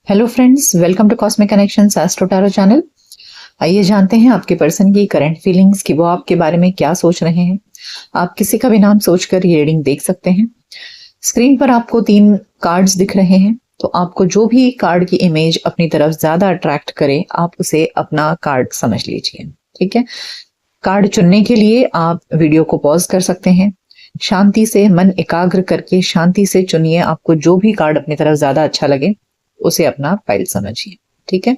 Hello friends, welcome to cosmic connections astro tarot channel. आइए जानते हैं आपके पर्सन की करंट फीलिंग्स कि वो आपके बारे में क्या सोच रहे हैं। आप किसी का भी नाम सोचकर ये रीडिंग देख सकते हैं। स्क्रीन पर आपको 3 कार्ड्स दिख रहे हैं, तो आपको जो भी कार्ड की इमेज अपनी तरफ ज्यादा अट्रैक्ट करे आप उसे अपना कार्ड समझ लीजिए। ठीक है, कार्ड चुनने के लिए आप वीडियो को पॉज कर सकते हैं। शांति से मन एकाग्र करके शांति से चुनिए, आपको जो भी कार्ड अपनी तरफ ज्यादा अच्छा लगे उसे अपना फाइल समझिए। ठीक है,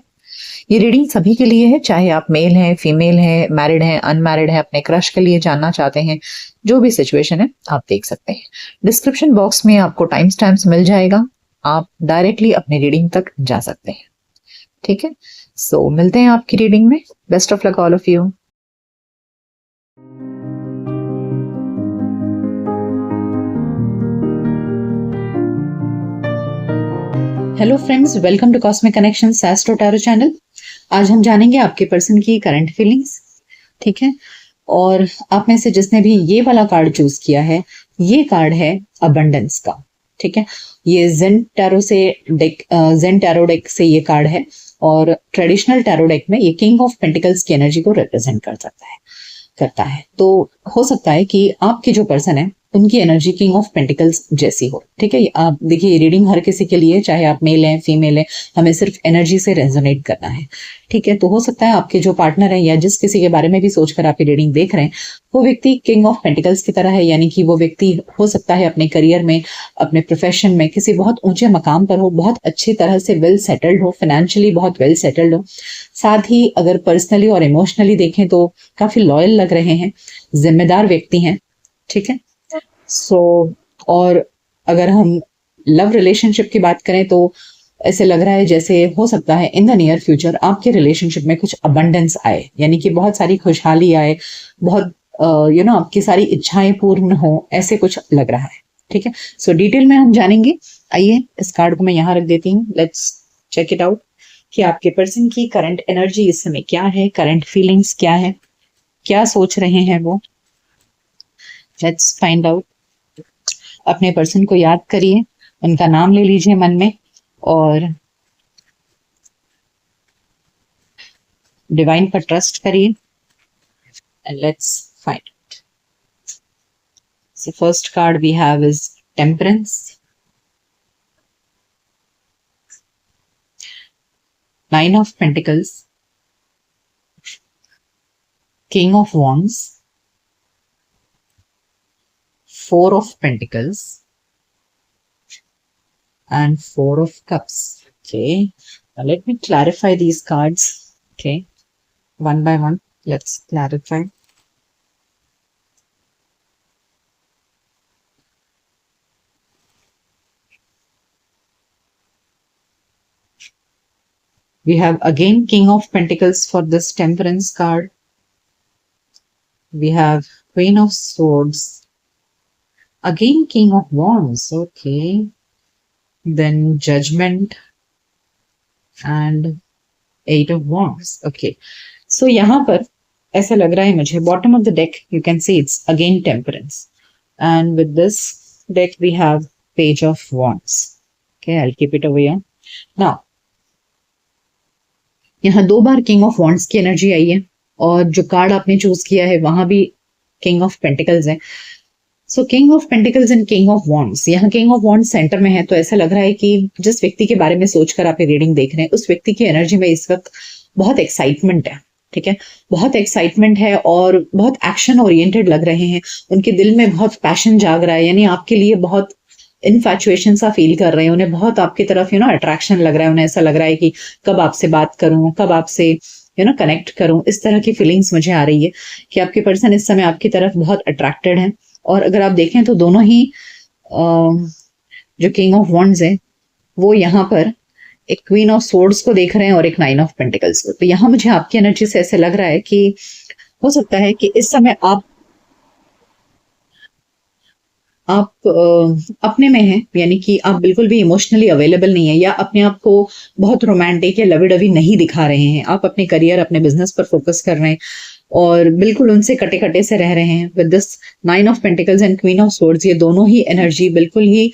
ये रीडिंग सभी के लिए है, चाहे आप मेल हैं, फीमेल हैं, मैरिड हैं, अनमैरिड हैं, अपने क्रश के लिए जानना चाहते हैं, जो भी सिचुएशन है आप देख सकते हैं। डिस्क्रिप्शन बॉक्स में आपको टाइम स्टैम्प्स मिल जाएगा, आप डायरेक्टली अपनी रीडिंग तक जा सकते हैं। ठीक है, सो मिलते हैं आपकी रीडिंग में। Best of luck all of you. Hello friends, welcome to cosmic connections astro tarot channel. आज हम जानेंगे आपके पर्सन की करंट फीलिंग्स। ठीक है, और आप में से जिसने भी ये वाला कार्ड चूज किया है, ये कार्ड है अबंडेंस का। ठीक है, ये जेन टैरो डेक से ये कार्ड है, और ट्रेडिशनल टैरो डेक में ये किंग ऑफ पेंटिकल्स की एनर्जी को रिप्रेजेंट करता है। तो हो सकता है कि आपके जो पर्सन है उनकी एनर्जी किंग ऑफ पेंटिकल्स जैसी हो। ठीक है, आप देखिए ये रीडिंग हर किसी के लिए, चाहे आप मेल हैं फीमेल हैं, हमें सिर्फ एनर्जी से रेजोनेट करना है। ठीक है, तो हो सकता है आपके जो पार्टनर है या जिस किसी के बारे में भी सोचकर आप ये रीडिंग देख रहे हैं, वो व्यक्ति किंग ऑफ पेंटिकल्स की तरह है, यानी कि वो व्यक्ति हो सकता है अपने करियर में, अपने प्रोफेशन में किसी बहुत ऊंचे मकाम पर हो, बहुत अच्छी तरह से वेल सेटल्ड हो, फाइनेंशियली बहुत वेल सेटल्ड हो। साथ ही अगर पर्सनली और इमोशनली देखें तो काफी लॉयल लग रहे हैं, जिम्मेदार व्यक्ति हैं। ठीक है, और अगर हम लव रिलेशनशिप की बात करें तो ऐसे लग रहा है जैसे हो सकता है इन द नियर फ्यूचर आपके रिलेशनशिप में कुछ अबंडेंस आए, यानी कि बहुत सारी खुशहाली आए, बहुत आपकी सारी इच्छाएं पूर्ण हो, ऐसे कुछ लग रहा है। ठीक है, सो डिटेल में हम जानेंगे। आइए इस कार्ड को मैं यहाँ रख देती हूँ। लेट्स चेक इट आउट कि आपके पर्सन की करंट एनर्जी इस समय क्या है, करंट फीलिंग्स क्या है, क्या सोच रहे हैं वो। Let's find out. अपने पर्सन को याद करिए, उनका नाम ले लीजिए मन में, और डिवाइन पर ट्रस्ट करिए, and let's find it. So first card we have is temperance, nine of pentacles, king of wands, Four of Pentacles, and Four of Cups. Okay, now let me clarify these cards. Okay, one by one, let's clarify. We have again King of Pentacles for this Temperance card. We have Queen of Swords. Again King of Wands. Okay, then Judgment and Eight of Wands. Okay, so यहाँ पर ऐसा लग रहा है मुझे, bottom of the deck you can see it's again Temperance, and with this deck we have Page of Wands. Okay, I'll keep it over here. Now यहाँ 2 बार king of wands की energy आई है, और जो कार्ड आपने choose किया है वहां भी किंग ऑफ पेंटिकल्स है। So king of pentacles and king of wands, यहाँ किंग ऑफ वॉन्ड्स सेंटर में है, तो ऐसा लग रहा है कि जिस व्यक्ति के बारे में सोचकर आप ये रीडिंग देख रहे हैं उस व्यक्ति की एनर्जी में इस वक्त बहुत एक्साइटमेंट है। ठीक है, बहुत एक्साइटमेंट है और बहुत एक्शन ओरिएंटेड लग रहे हैं, उनके दिल में बहुत पैशन जाग रहा है, यानी आपके लिए बहुत इनफैचुएशन सा फील कर रहे हैं, उन्हें बहुत आपकी तरफ अट्रैक्शन लग रहा है, उन्हें ऐसा लग रहा है कि कब आपसे बात करूं, कब आपसे कनेक्ट करूं। इस तरह की फीलिंग्स मुझे आ रही है कि आपके पर्सन इस समय आपकी तरफ बहुत अट्रैक्टेड है। और अगर आप देखें तो दोनों ही जो किंग ऑफ वॉन्ड्स है वो यहाँ पर एक क्वीन ऑफ सोर्ड्स को देख रहे हैं और एक नाइन ऑफ पेंटिकल्स को। तो यहाँ मुझे आपकी एनर्जी से ऐसे लग रहा है कि हो सकता है कि इस समय आप अपने में हैं, यानी कि आप बिल्कुल भी इमोशनली अवेलेबल नहीं है, या अपने आप को बहुत रोमांटिक या लवी डवी नहीं दिखा रहे हैं। आप अपने करियर, अपने बिजनेस पर फोकस कर रहे हैं और बिल्कुल उनसे कटे कटे से रह रहे हैं। With this nine of pentacles and queen of swords, ये दोनों ही एनर्जी बिल्कुल ही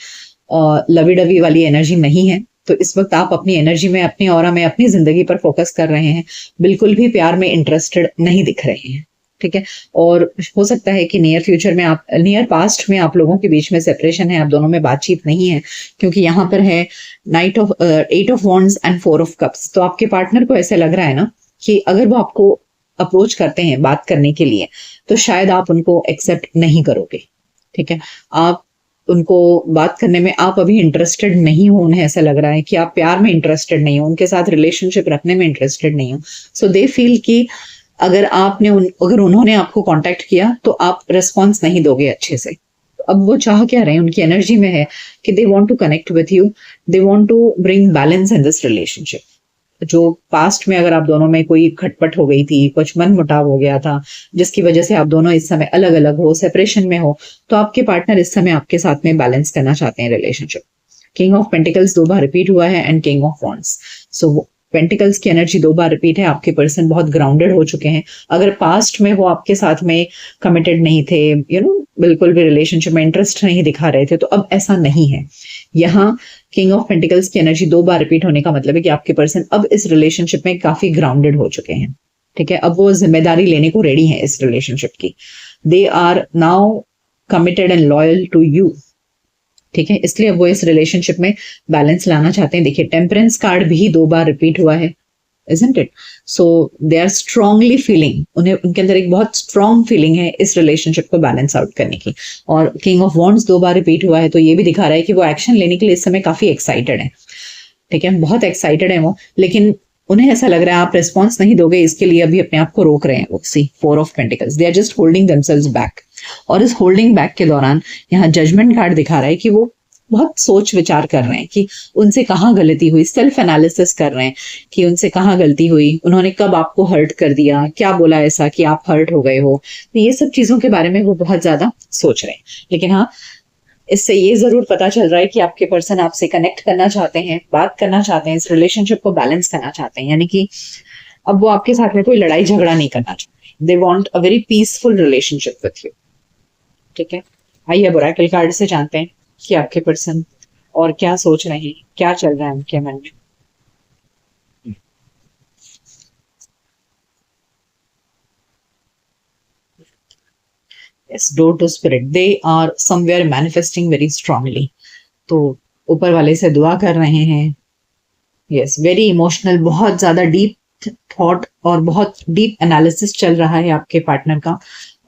लवी डवी वाली एनर्जी नहीं है। तो इस वक्त आप अपनी एनर्जी में, अपनी ऑरा में, अपनी जिंदगी पर फोकस कर रहे हैं, बिल्कुल भी प्यार में इंटरेस्टेड नहीं दिख रहे हैं, ठीक है। और हो सकता है कि नियर फ्यूचर में आप, नियर पास्ट में आप लोगों के बीच में सेपरेशन है, आप दोनों में बातचीत नहीं है, क्योंकि यहाँ पर है night of 8 of wands and 4 of cups. तो आपके पार्टनर को ऐसे लग रहा है ना कि अगर वो आपको अप्रोच करते हैं बात करने के लिए, तो शायद आप उनको एक्सेप्ट नहीं करोगे, ठीक है। आप उनको बात करने में आप अभी इंटरेस्टेड नहीं हो, उन्हें ऐसा लग रहा है कि आप प्यार में इंटरेस्टेड नहीं हो, उनके साथ रिलेशनशिप रखने में इंटरेस्टेड नहीं हो। सो दे फील कि अगर अगर उन्होंने आपको कांटेक्ट किया तो आप रिस्पॉन्स नहीं दोगे अच्छे से। अब वो चाह क्या रहे हैं, उनकी एनर्जी में है कि they want to connect with you, they want to bring balance in this relationship. जो पास्ट में अगर आप दोनों में कोई खटपट हो गई थी, कुछ मन मुटाव हो गया था, जिसकी वजह से आप दोनों इस समय अलग अलग हो, सेपरेशन में हो, तो आपके पार्टनर इस समय आपके साथ में बैलेंस करना चाहते हैं relationship. King of pentacles 2 bar repeat हुआ है and king of wands. So pentacles की एनर्जी 2 बार रिपीट है। आपके पर्सन बहुत ग्राउंडेड हो चुके हैं। अगर पास्ट में वो आपके साथ में कमिटेड नहीं थे, बिल्कुल भी रिलेशनशिप में इंटरेस्ट नहीं दिखा रहे थे, तो अब ऐसा नहीं है। यहाँ किंग ऑफ पेंटिकल्स की एनर्जी 2 बार रिपीट होने का मतलब है कि आपके पर्सन अब इस रिलेशनशिप में काफी ग्राउंडेड हो चुके हैं, ठीक है। अब वो जिम्मेदारी लेने को रेडी है इस रिलेशनशिप की। They are now committed and loyal to you, ठीक है। इसलिए अब वो इस रिलेशनशिप में बैलेंस लाना चाहते हैं। देखिए टेम्परेंस कार्ड भी 2 बार रिपीट हुआ है, isn't it? So they are strongly feeling, उनके अंदर एक बहुत स्ट्रॉन्ग फीलिंग है इस रिलेशनशिप को बैलेंस आउट करने की। और king of wands 2 bar repeat हुआ है, तो ये भी दिखा रहा है कि वो एक्शन लेने के लिए इस समय काफी एक्साइटेड है, ठीक है। बहुत एक्साइटेड है वो, लेकिन उन्हें ऐसा लग रहा है आप रिस्पॉन्स नहीं दोगे, इसके लिए अभी अपने आप को रोक रहे हैं वो। See 4 of pentacles, they are just holding themselves back. और इस होल्डिंग बैक के दौरान यहाँ जजमेंट कार्ड दिखा रहा है कि वो बहुत सोच विचार कर रहे हैं कि उनसे कहाँ गलती हुई, सेल्फ एनालिसिस कर रहे हैं कि उनसे कहाँ गलती हुई, उन्होंने कब आपको हर्ट कर दिया, क्या बोला ऐसा कि आप हर्ट हो गए हो। तो ये सब चीजों के बारे में वो बहुत ज्यादा सोच रहे हैं। लेकिन हाँ, इससे ये जरूर पता चल रहा है कि आपके पर्सन आपसे कनेक्ट करना चाहते हैं, बात करना चाहते हैं, इस रिलेशनशिप को बैलेंस करना चाहते हैं। यानी कि अब वो आपके साथ में कोई लड़ाई झगड़ा नहीं करना चाहते। They want a very peaceful relationship with you, ठीक है। आइए अब ओरेकल कार्ड से जानते हैं कि आपके पर्सन और क्या सोच रहे हैं, क्या चल रहा है उनके मन में। Yes, door to spirit. They are somewhere manifesting very strongly. तो ऊपर वाले से दुआ कर रहे हैं। यस, वेरी इमोशनल, बहुत ज्यादा डीप थॉट और बहुत डीप एनालिसिस चल रहा है आपके पार्टनर का।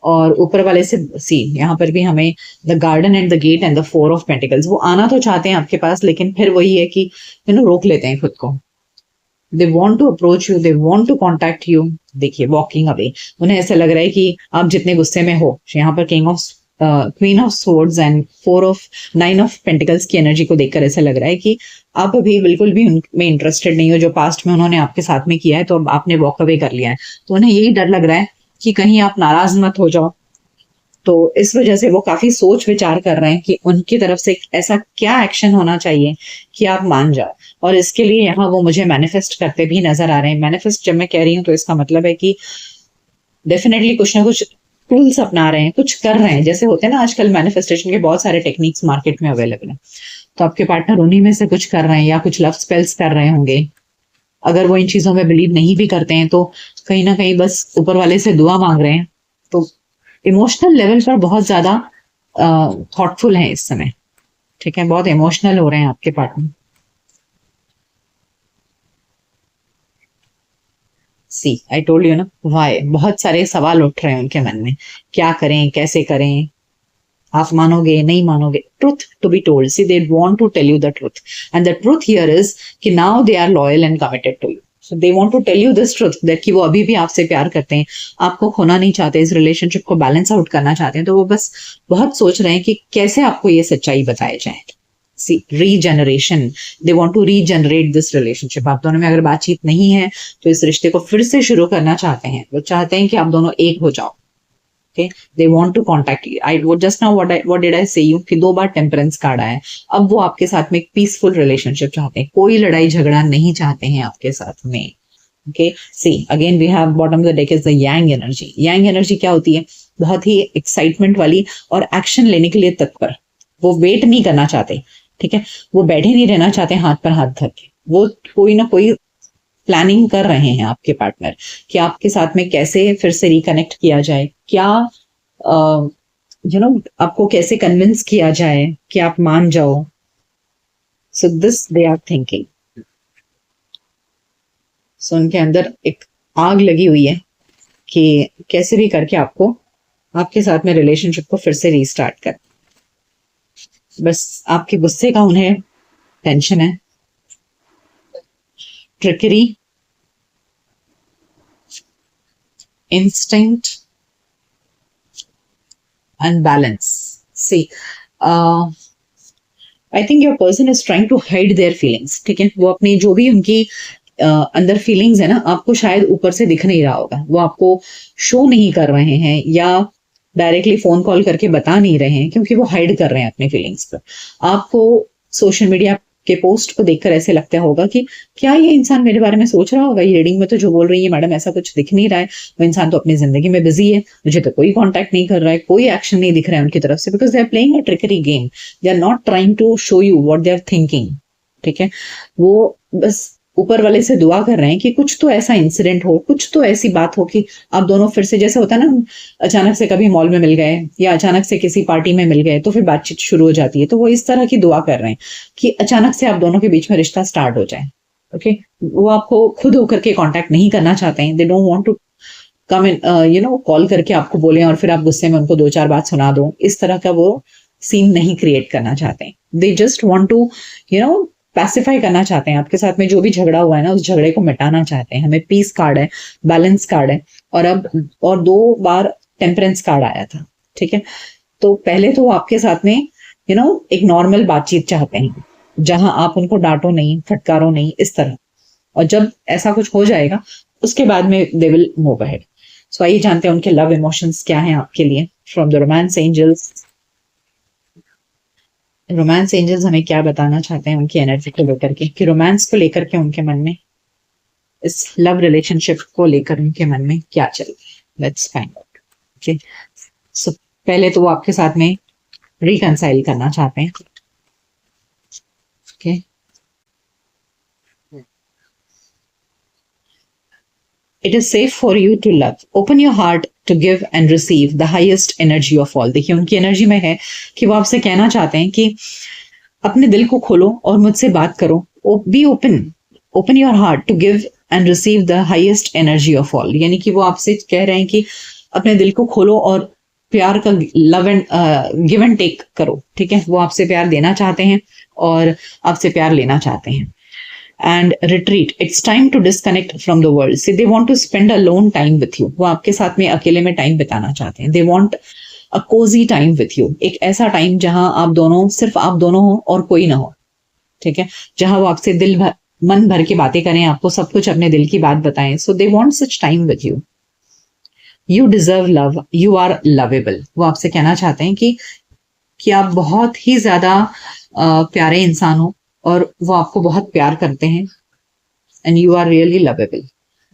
और ऊपर वाले से सी, यहाँ पर भी हमें the garden and the gate and the 4 of pentacles. वो आना तो चाहते हैं आपके पास, लेकिन फिर वही है कि रोक लेते हैं खुद को। They want to approach you, they want to contact you. देखिए वॉकिंग अवे, उन्हें ऐसा लग रहा है कि आप जितने गुस्से में हो, यहाँ पर king of queen of swords and 9 of pentacles की एनर्जी को देखकर ऐसा लग रहा है कि आप अभी बिल्कुल भी उनमें इंटरेस्टेड नहीं हो। जो पास्ट में उन्होंने आपके साथ में किया है, तो अब आपने वॉक अवे कर लिया है, तो उन्हें यही डर लग रहा है कि कहीं आप नाराज मत हो जाओ। तो इस वजह से वो काफी सोच विचार कर रहे हैं कि उनकी तरफ से ऐसा क्या एक्शन होना चाहिए कि आप मान जाओ। और इसके लिए यहाँ वो मुझे मैनिफेस्ट करते भी नजर आ रहे हैं। मैनिफेस्ट जब मैं कह रही हूँ तो इसका मतलब है कि डेफिनेटली कुछ ना कुछ टूल्स अपना रहे हैं, कुछ कर रहे हैं। जैसे होते हैं ना आजकल मैनिफेस्टेशन के बहुत सारे टेक्निक्स मार्केट में अवेलेबल हैं, तो आपके पार्टनर उन्हीं में से कुछ कर रहे हैं या कुछ लव स्पेल्स कर रहे होंगे। अगर वो इन चीजों में बिलीव नहीं भी करते हैं, तो कहीं ना कहीं बस ऊपर वाले से दुआ मांग रहे हैं। तो इमोशनल लेवल पर बहुत ज्यादा थॉटफुल है इस समय, ठीक है। बहुत इमोशनल हो रहे हैं आपके partner. See, I told you ना, वाई, बहुत सारे सवाल उठ रहे हैं उनके मन में। क्या करें, कैसे करें, आप मानोगे नहीं मानोगे। Truth to be told, see they want to tell you the truth, and the truth here is कि now they are loyal and committed to you. So they want to tell you this truth that कि वो अभी भी आपसे प्यार करते हैं, आपको खोना नहीं चाहते, इस रिलेशनशिप को बैलेंस आउट करना चाहते हैं। तो वो बस बहुत सोच रहे हैं कि कैसे आपको ये सच्चाई बताई जाए। See, regeneration, they want to regenerate this relationship. आप दोनों में अगर बातचीत नहीं है, तो इस रिश्ते को फिर से शुरू करना चाहते हैं। वो चाहते हैं कि आप दोनों एक हो जाओ। Okay, they want to contact you. I just now what did I say you कि 2 बार टेम्परेंस कार्ड आया है। अब वो आपके साथ में एक पीसफुल रिलेशनशिप चाहते हैं, कोई लड़ाई झगड़ा नहीं चाहते हैं आपके साथ में। Okay, see again we have bottom of the deck is the yang energy. Yang energy क्या होती है? बहुत ही एक्साइटमेंट वाली और एक्शन लेने के लिए तत्पर। वो वेट नहीं करना चाहते, ठीक है, वो बैठे नहीं रहना चाहते हाथ पर हाथ धर के, वो कोई ना कोई प्लानिंग कर रहे हैं आपके पार्टनर कि आपके साथ में कैसे फिर से रिकनेक्ट किया जाए, क्या आपको कैसे कन्विंस किया जाए कि आप मान जाओ। So this they are thinking. So उनके अंदर एक आग लगी हुई है कि कैसे भी करके आपको आपके साथ में रिलेशनशिप को फिर से रीस्टार्ट कर। बस आपके गुस्से का उन्हें टेंशन है, trickery, instinct and balance. See, I think your person is trying to hide their feelings. ठीक है, वो अपनी जो भी उनकी अंदर फीलिंग्स है ना, आपको शायद ऊपर से दिख नहीं रहा होगा, वो आपको शो नहीं कर रहे हैं या डायरेक्टली फोन कॉल करके बता नहीं रहे हैं, क्योंकि वो हाइड कर रहे हैं अपने फीलिंग्स पर। आपको सोशल मीडिया के पोस्ट को देखकर ऐसे लगता होगा कि क्या ये इंसान मेरे बारे में सोच रहा होगा, ये रीडिंग में तो जो बोल रही है मैडम ऐसा कुछ दिख नहीं रहा है, वो इंसान तो अपनी जिंदगी में बिजी है, मुझे तो कोई कांटेक्ट नहीं कर रहा है, कोई एक्शन नहीं दिख रहा है उनकी तरफ से, because they are playing a trickery game, they are not trying to show you what they are thinking. ठीक है, वो बस ऊपर वाले से दुआ कर रहे हैं कि कुछ तो ऐसा इंसिडेंट हो, कुछ तो ऐसी बात हो कि आप दोनों फिर से, जैसे होता है ना, अचानक से कभी मॉल में मिल गए या अचानक से किसी पार्टी में मिल गए तो फिर बातचीत शुरू हो जाती है, तो वो इस तरह की दुआ कर रहे हैं कि अचानक से आप दोनों के बीच में रिश्ता स्टार्ट हो जाए। ओके, वो आपको खुद होकर के कांटेक्ट नहीं करना चाहते हैं, they don't want to come in call करके आपको बोले और फिर आप गुस्से में उनको दो चार बात सुना दो, इस तरह का वो सीन नहीं क्रिएट करना चाहते हैं। They just want to pacify करना चाहते हैं, आपके साथ में जो भी झगड़ा हुआ है ना उस झगड़े को मिटाना चाहते हैं। हमें पीस कार्ड है, बैलेंस कार्ड है, और अब और 2 बार टेम्परेंस कार्ड आया था। ठीक है, तो पहले तो वो आपके साथ में एक नॉर्मल बातचीत चाहते हैं, जहां आप उनको डांटो नहीं, फटकारो नहीं, इस तरह। और जब ऐसा कुछ हो जाएगा उसके बाद में दे विल मूव अहेड। सो आइए जानते हैं उनके लव इमोशंस क्या हैं आपके लिए from the romance angels. Romance angels हमें क्या बताना चाहते हैं उनकी एनर्जी को लेकर के, कि रोमांस को लेकर के उनके मन में, इस लव रिलेशनशिप को लेकर उनके मन में क्या चल रहा है। Let's find out. ओके, सो पहले तो वो आपके साथ में रिकंसाइल करना चाहते हैं। Okay, it is safe for you to love, open your heart to give and receive the highest energy of all. देखिए उनकी एनर्जी में है कि वो आपसे कहना चाहते हैं कि अपने दिल को खोलो और मुझसे बात करो, be open, open your heart to give and receive the highest energy of all. यानी कि वो आपसे कह रहे हैं कि अपने दिल को खोलो और प्यार का love and give and take करो। ठीक है, वो आपसे प्यार देना चाहते हैं और आपसे प्यार लेना चाहते हैं। And retreat, it's time to disconnect from the world. See, they want to spend alone time with you. वो आपके साथ में अकेले में टाइम बिताना चाहते हैं। They want a cozy time with you. एक ऐसा टाइम जहां आप दोनों, सिर्फ आप दोनों हो और कोई ना हो। ठीक है, जहां वो आपसे मन भर के बातें करें, आपको सब कुछ अपने दिल की बात बताएं। So they want such time with you. You deserve love. You are lovable. वो आपसे कहना चाहते हैं कि आप बहुत ही ज्यादा प्यारे इंसान हो और वो आपको बहुत प्यार करते हैं, and you are really lovable.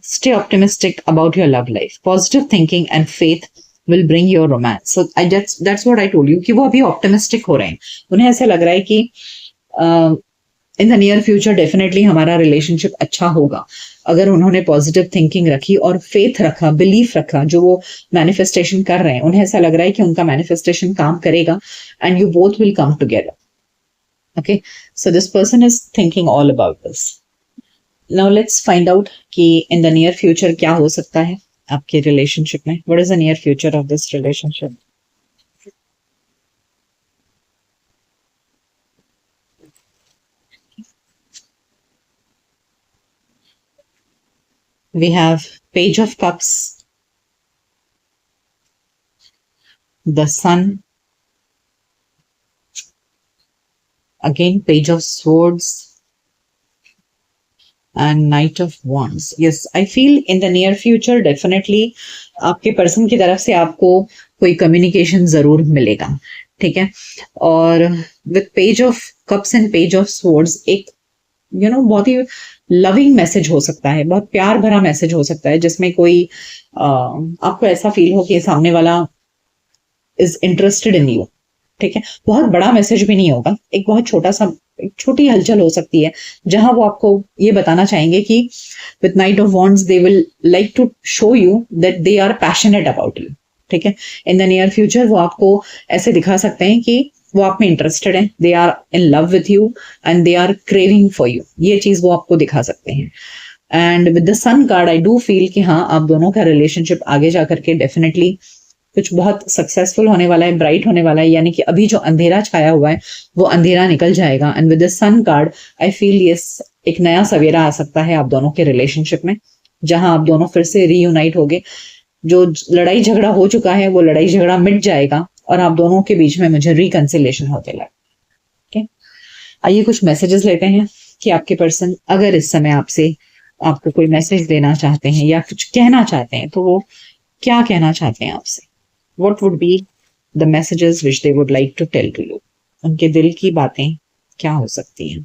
Stay optimistic about your love life. Positive thinking and faith will bring your romance. So that's what I told you कि वो अभी optimistic हो रहे हैं। उन्हें ऐसा लग रहा है कि in the near future definitely हमारा relationship अच्छा होगा, अगर उन्होंने positive thinking रखी और faith रखा, belief रखा, जो वो manifestation कर रहे हैं, उन्हें ऐसा लग रहा है कि उनका manifestation काम करेगा and you both will come together. Okay, so this person is thinking all about this. Now let's find out कि in the near future क्या हो सकता है आपके relationship में. What is the near future of this relationship? We have Page of Cups, the Sun, again Page of Swords, and Knight of Wands. Yes, I feel in the near future definitely आपके person की तरफ से आपको कोई communication जरूर मिलेगा। ठीक है, और with Page of Cups and Page of Swords एक बहुत ही लविंग मैसेज हो सकता है, बहुत प्यार भरा मैसेज हो सकता है, जिसमें कोई आपको ऐसा फील हो कि सामने वाला इज इंटरेस्टेड इन यू। ठीक है, बहुत बड़ा मैसेज भी नहीं होगा, एक बहुत छोटा सा, एक छोटी हलचल हो सकती है जहां वो आपको ये बताना चाहेंगे कि with knight of wands they will like to show you that they are passionate about you. ठीक है, इन द नियर फ्यूचर वो आपको ऐसे दिखा सकते हैं कि वो आप में इंटरेस्टेड है, they are in love with you and they are craving for you, ये चीज वो आपको दिखा सकते हैं। And with the sun card I do feel कि हाँ, आप दोनों का रिलेशनशिप आगे जाकर के डेफिनेटली कुछ बहुत सक्सेसफुल होने वाला है, ब्राइट होने वाला है, यानी कि अभी जो अंधेरा छाया हुआ है वो अंधेरा निकल जाएगा। And with the sun card I feel yes, एक नया सवेरा आ सकता है आप दोनों के रिलेशनशिप में, जहां आप दोनों फिर से रीयूनाइट होगे। जो लड़ाई झगड़ा हो चुका है वो लड़ाई झगड़ा मिट जाएगा और आप दोनों के बीच में मुझे रिकंसिलेशन होते लगे। ठीक है, आइए कुछ मैसेजेस लेते हैं कि आपके पर्सन अगर इस समय आपसे आपको कोई मैसेज देना चाहते हैं या कुछ कहना चाहते हैं तो वो क्या कहना चाहते हैं आपसे। What would be the messages which they would like to tell to you? उनके दिल की बातें क्या हो सकती हैं।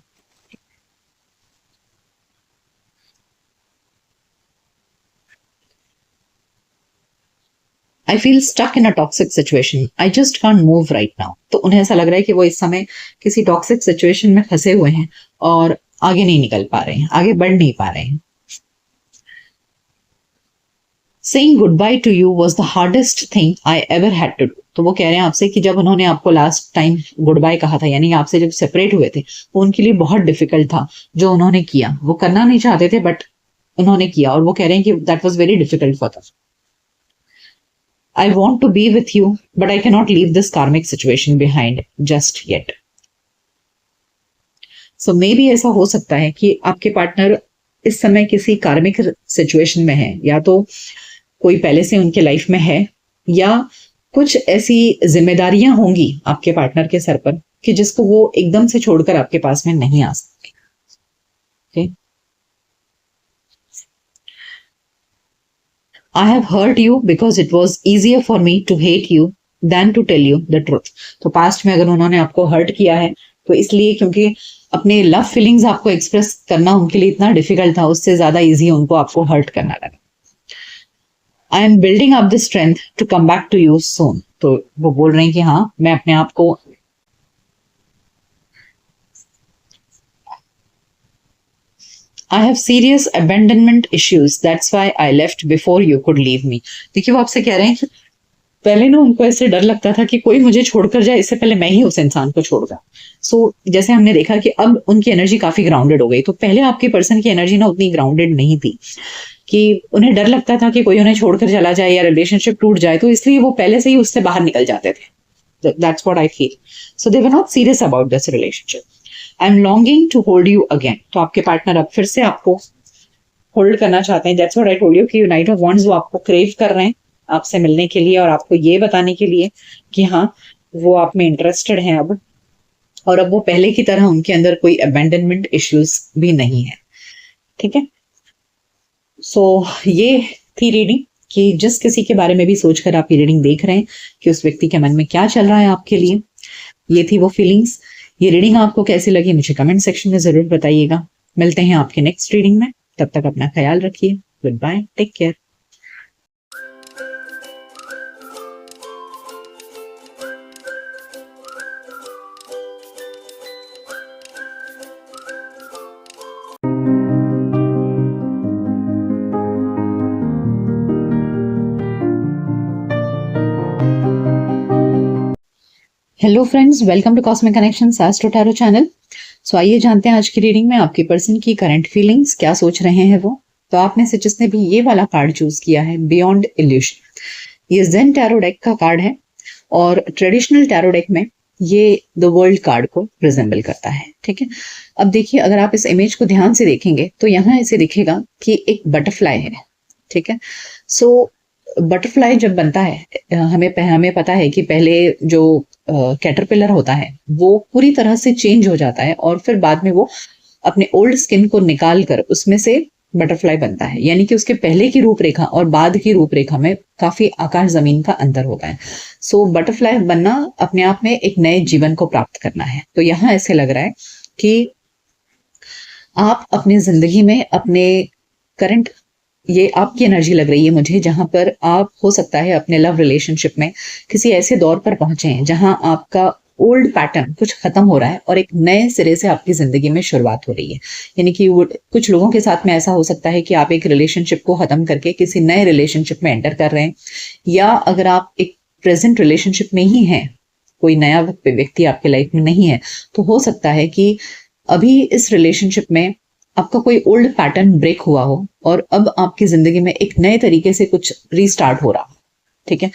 I feel stuck in a toxic situation. I just can't move right now. तो उन्हें ऐसा लग रहा है कि वो इस समय किसी टॉक्सिक सिचुएशन में फंसे हुए हैं और आगे नहीं निकल पा रहे हैं, आगे बढ़ नहीं पा रहे हैं। Saying goodbye to you was the hardest thing I ever had to do. तो वो कह रहे हैं आपसे कि जब उन्होंने आपको लास्ट टाइम गुड बाय कहा था, यानी आपसे जब सेपरेट हुए थे, वो उनके लिए बहुत डिफिकल्ट था जो उन्होंने किया। वो करना नहीं चाहते थे बट उन्होंने किया, और वो कह रहे हैं कि that was very difficult for them. I want to be with you, but I cannot leave this karmic situation behind just yet. So maybe ऐसा हो सकता है कि आपके पार्टनर इस समय किसी कार्मिक सिचुएशन में है, या तो कोई पहले से उनके लाइफ में है, या कुछ ऐसी जिम्मेदारियां होंगी आपके पार्टनर के सर पर कि जिसको वो एकदम से छोड़कर आपके पास में नहीं आ सकते। okay? I have hurt you because it was easier for me to hate you than to tell you the truth. तो पास्ट में अगर उन्होंने आपको हर्ट किया है तो इसलिए क्योंकि अपने लव फीलिंग्स आपको एक्सप्रेस करना उनके लिए इतना डिफिकल्ट था, उससे ज्यादा इजी उनको आपको हर्ट करना लगा। I am building up the strength to come back to you soon. तो वो बोल रहे हैं कि हाँ, मैं अपने आप को I have serious abandonment issues. That's why I left before you could leave me. देखिए वो आपसे कह रहे हैं कि पहले ना उनको ऐसे डर लगता था कि कोई मुझे छोड़कर जाए, इससे पहले मैं ही उस इंसान को छोड़ दूं। सो जैसे हमने देखा कि अब उनकी एनर्जी काफी ग्राउंडेड हो गई, तो पहले आपके पर्सन की एनर्जी ना उतनी ग्राउंडेड नहीं थी, कि उन्हें डर लगता था कि कोई उन्हें छोड़कर चला जाए या रिलेशनशिप टूट जाए, तो इसलिए वो पहले से ही उससे बाहर निकल जाते थे। That's what I feel. So they were not serious about this relationship. I am longing to hold you again. तो आपके पार्टनर अब फिर से आपको होल्ड करना चाहते हैं। That's what I told you कि नाइट ऑफ वॉन्ड्स वो आपको क्रेव कर रहे हैं आपसे मिलने के लिए, और आपको ये बताने के लिए कि हाँ, वो आप में इंटरेस्टेड हैं अब, और अब वो पहले की तरह उनके अंदर कोई अबैंडनमेंट इश्यूज भी नहीं है। ठीक है, सो ये थी रीडिंग कि जिस किसी के बारे में भी सोचकर आप ये रीडिंग देख रहे हैं कि उस व्यक्ति के मन में क्या चल रहा है आपके लिए, ये थी वो फीलिंग्स। ये रीडिंग आपको कैसी लगी मुझे कमेंट सेक्शन में जरूर बताइएगा। मिलते हैं आपके नेक्स्ट रीडिंग में, तब तक अपना ख्याल रखिए। Good bye, take care. Hello friends, welcome to cosmic connections astro tarot channel. So आइए जानते हैं आज की रीडिंग में आपके पर्सन की करंट फीलिंग्स, क्या सोच रहे हैं वो। तो आपने से जिसने भी ये वाला कार्ड चूज किया है, बियॉन्ड इल्यूशन, ये जेन टैरो डेक का कार्ड है, और ट्रेडिशनल टैरो डेक में ये द वर्ल्ड कार्ड को रिजेंबल करता है। ठीक है, अब देखिए, अगर आप इस इमेज को ध्यान से देखेंगे तो यहाँ ऐसे दिखेगा कि एक बटरफ्लाई है। ठीक है, सो बटरफ्लाई जब बनता है, हमें पता है कि पहले जो कैटरपिलर होता है वो पूरी तरह से चेंज हो जाता है, और फिर बाद में वो अपने ओल्ड स्किन को निकाल कर उसमें से बटरफ्लाई बनता है, यानी कि उसके पहले की रूपरेखा और बाद की रूपरेखा में काफी आकाश जमीन का अंतर होता है। सो बटरफ्लाई बनना अपने आप में एक नए जीवन को प्राप्त करना है। तो यहाँ ऐसे लग रहा है कि आप अपनी जिंदगी में अपने करंट, ये आपकी एनर्जी लग रही है मुझे, जहां पर आप हो सकता है अपने लव रिलेशनशिप में किसी ऐसे दौर पर पहुंचे हैं जहां आपका ओल्ड पैटर्न कुछ खत्म हो रहा है और एक नए सिरे से आपकी जिंदगी में शुरुआत हो रही है। यानी कि कुछ लोगों के साथ में ऐसा हो सकता है कि आप एक रिलेशनशिप को खत्म करके किसी नए रिलेशनशिप में एंटर कर रहे हैं, या अगर आप एक प्रेजेंट रिलेशनशिप में ही हैं, कोई नया व्यक्ति आपके लाइफ में नहीं है, तो हो सकता है कि अभी इस रिलेशनशिप में आपका कोई ओल्ड पैटर्न ब्रेक हुआ हो और अब आपकी जिंदगी में एक नए तरीके से कुछ रीस्टार्ट हो रहा हो। ठीक है,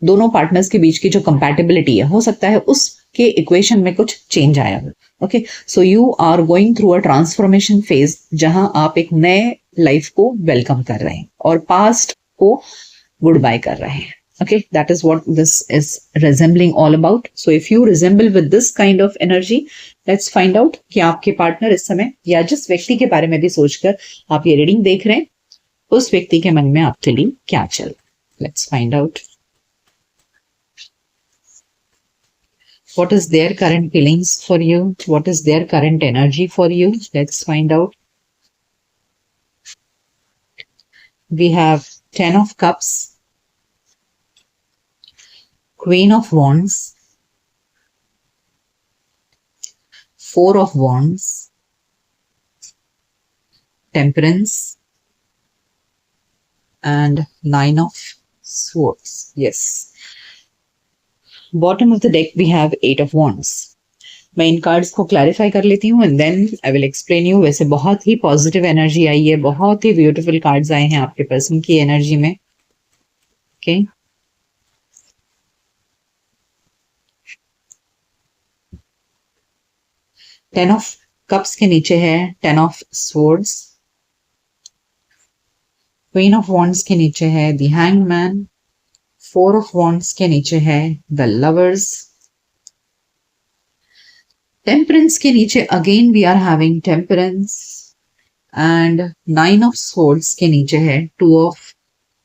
दोनों पार्टनर्स के बीच की जो कंपैटिबिलिटी है, हो सकता है उसके इक्वेशन में कुछ चेंज आया हो। Okay, so you are going through a transformation phase, जहां आप एक नए लाइफ को वेलकम कर रहे हैं और पास्ट को गुड बाय कर रहे हैं। Okay, that is what this is resembling all about. So if you resemble with this kind of energy, let's find out कि आपके पार्टनर इस समय या जिस व्यक्ति के बारे में भी सोचकर आप ये रीडिंग देख रहे हैं, उस व्यक्ति के मन में आपके लिए क्या चल रहा है। Let's find out what is their current feelings for you, what is their current energy for you. Let's find out. We have 10 of Cups, Queen of Wands, 4 of Wands, Temperance, and 9 of Swords. Yes. Bottom of the deck we have 8 of Wands. मैं इन cards को clarify कर लेती हूँ and then I will explain you. वैसे बहुत ही positive energy आई है, बहुत ही beautiful cards आए हैं आपके पर्सन की एनर्जी में। ओके, टेन ऑफ कप्स के नीचे है 10 of swords, queen of wands के नीचे है द हैंगमैन, 4 ऑफ वॉन्ड्स के नीचे है द लवर्स, टेम्परेंस के नीचे again we are having temperance, and 9 of swords के नीचे है 2 of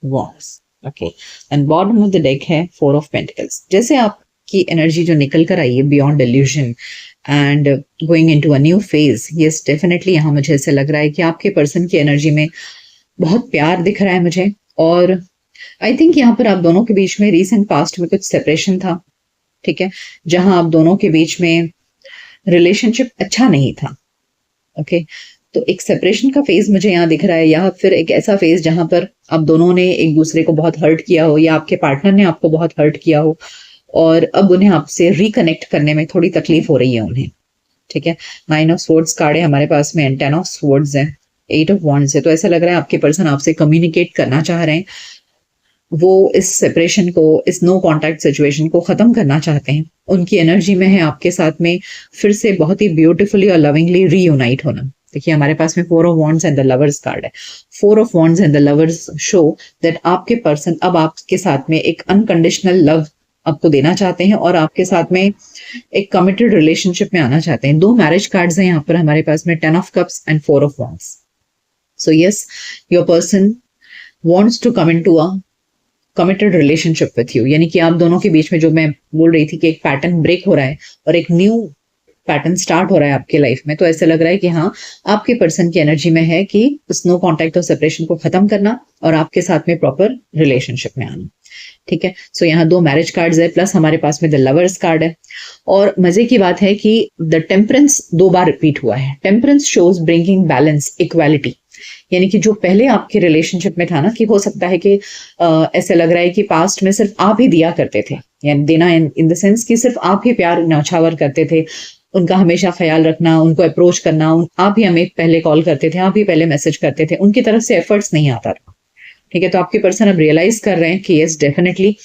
wands. Okay, and bottom of the deck है 4 ऑफ पेंटिकल्स। जैसे आपकी एनर्जी जो निकल कर आई है beyond illusion and going into a new phase, yes definitely यहाँ मुझे ऐसे लग रहा है कि आपके पर्सन की एनर्जी में बहुत प्यार दिख रहा है मुझे, और आई थिंक यहाँ पर आप दोनों के बीच में रीसेंट पास्ट में कुछ सेपरेशन था। ठीक है, जहां आप दोनों के बीच में रिलेशनशिप अच्छा नहीं था। ओके, तो एक सेपरेशन का फेज मुझे यहाँ दिख रहा है, या फिर एक ऐसा फेज जहां पर आप दोनों ने एक दूसरे को बहुत हर्ट किया हो, या आपके पार्टनर ने आपको बहुत हर्ट किया हो और अब उन्हें आपसे रिकनेक्ट करने में थोड़ी तकलीफ हो रही है उन्हें। ठीक है, 9 ऑफ स्वॉर्ड्स कार्ड है हमारे पास में एंड 10 ऑफ स्वॉर्ड्स है, 8 ऑफ वॉन्ड्स है। तो ऐसा लग रहा है आपके पर्सन आपसे कम्युनिकेट करना चाह रहे हैं, वो इस सेपरेशन को, इस नो कॉन्टैक्ट सिचुएशन को खत्म करना चाहते हैं। उनकी एनर्जी में है आपके साथ में फिर से बहुत ही ब्यूटीफुली और लविंगली रीयूनाइट होना। देखिए हमारे पास में 4 of wands and the lovers card है। 4 of wands and the lovers show that आपके पर्सन अब आपके साथ में एक अनकंडीशनल लव आपको देना चाहते हैं और आपके साथ में एक कमिटेड रिलेशनशिप में आना चाहते हैं। 2 मैरिज कार्ड्स हैं यहाँ पर हमारे पास में, 10 of cups and 4 of wands. So yes, your person wants to come into a committed relationship with you. यानी कि आप दोनों के बीच में, जो मैं बोल रही थी कि एक पैटर्न ब्रेक हो रहा है और एक न्यू पैटर्न स्टार्ट हो रहा है आपके लाइफ में, तो ऐसा लग रहा है कि हाँ, आपके पर्सन की एनर्जी में है कि उस नो कॉन्टैक्ट और सेपरेशन को खत्म करना और आपके साथ में प्रॉपर रिलेशनशिप में आना। ठीक है, सो यहाँ 2 मैरिज कार्ड्स है प्लस हमारे पास में द लवर्स कार्ड है। और मजे की बात है कि द टेम्परेंस 2 बार रिपीट हुआ है। Temperance shows bringing balance, equality. यानी कि जो पहले आपके रिलेशनशिप में था ना, कि हो सकता है कि ऐसे लग रहा है कि पास्ट में सिर्फ आप ही दिया करते थे, यानी देना इन द सेंस कि सिर्फ आप ही प्यार न्यौछावर करते थे, उनका हमेशा ख्याल रखना, उनको अप्रोच करना, आप ही हमें पहले कॉल करते थे, आप ही पहले मैसेज करते थे, उनकी तरफ से एफर्ट्स नहीं आता था। ठीक है, तो आपके पर्सन अब रियलाइज कर रहे हैं कि यस डेफिनेटली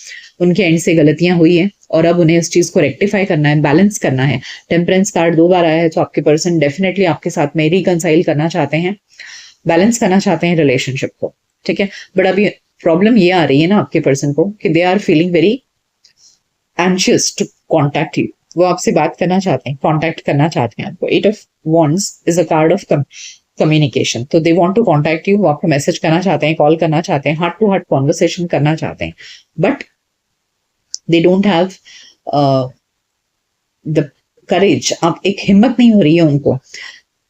उनके एंड से गलतियां हुई है और अब उन्हें इस चीज को रेक्टिफाई करना है, बैलेंस करना है। टेम्परेंस कार्ड 2 बार आया है, तो आपके पर्सन डेफिनेटली आपके साथ में रिकंसाइल करना चाहते हैं, बैलेंस करना चाहते हैं रिलेशनशिप को। ठीक है, बट अभी प्रॉब्लम ये आ रही है ना आपके पर्सन को कि they are feeling very anxious to contact you. वो आपसे बात करना चाहते हैं, कॉन्टैक्ट करना चाहते हैं आपको। 8 of wands is a card of communication, तो they want to contact you, वो आपको मैसेज करना चाहते हैं, कॉल करना चाहते हैं, हार्ट टू हार्ट कॉन्वर्सेशन करना चाहते हैं, but they don't have the courage. आप एक हिम्मत नहीं हो रही है उनको।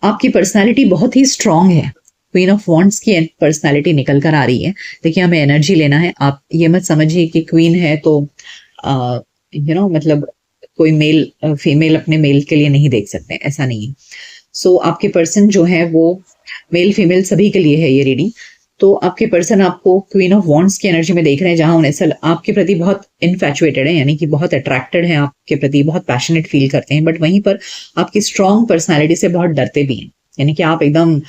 आपकी पर्सनालिटी बहुत ही स्ट्रांग है। क्वीन ऑफ वॉन्ड्स की पर्सनालिटी निकल कर आ रही है। देखिए हमें एनर्जी लेना है, आप ये मत समझिए कि क्वीन है तो मतलब कोई मेल फीमेल अपने मेल के लिए नहीं देख सकते, ऐसा नहीं है। सो आपके पर्सन जो है वो मेल फीमेल सभी के लिए है ये रीडिंग। तो आपके पर्सन आपको क्वीन ऑफ वॉन्ड्स की एनर्जी में देख रहे हैं, जहां उन्हें आपके प्रति बहुत इन्फैचुएटेड है, यानी कि बहुत अट्रैक्टेड है आपके प्रति, बहुत पैशनेट फील करते हैं, बट वहीं पर आपकी स्ट्रॉन्ग पर्सनैलिटी से बहुत डरते भी हैं। यानी कि आप एकदम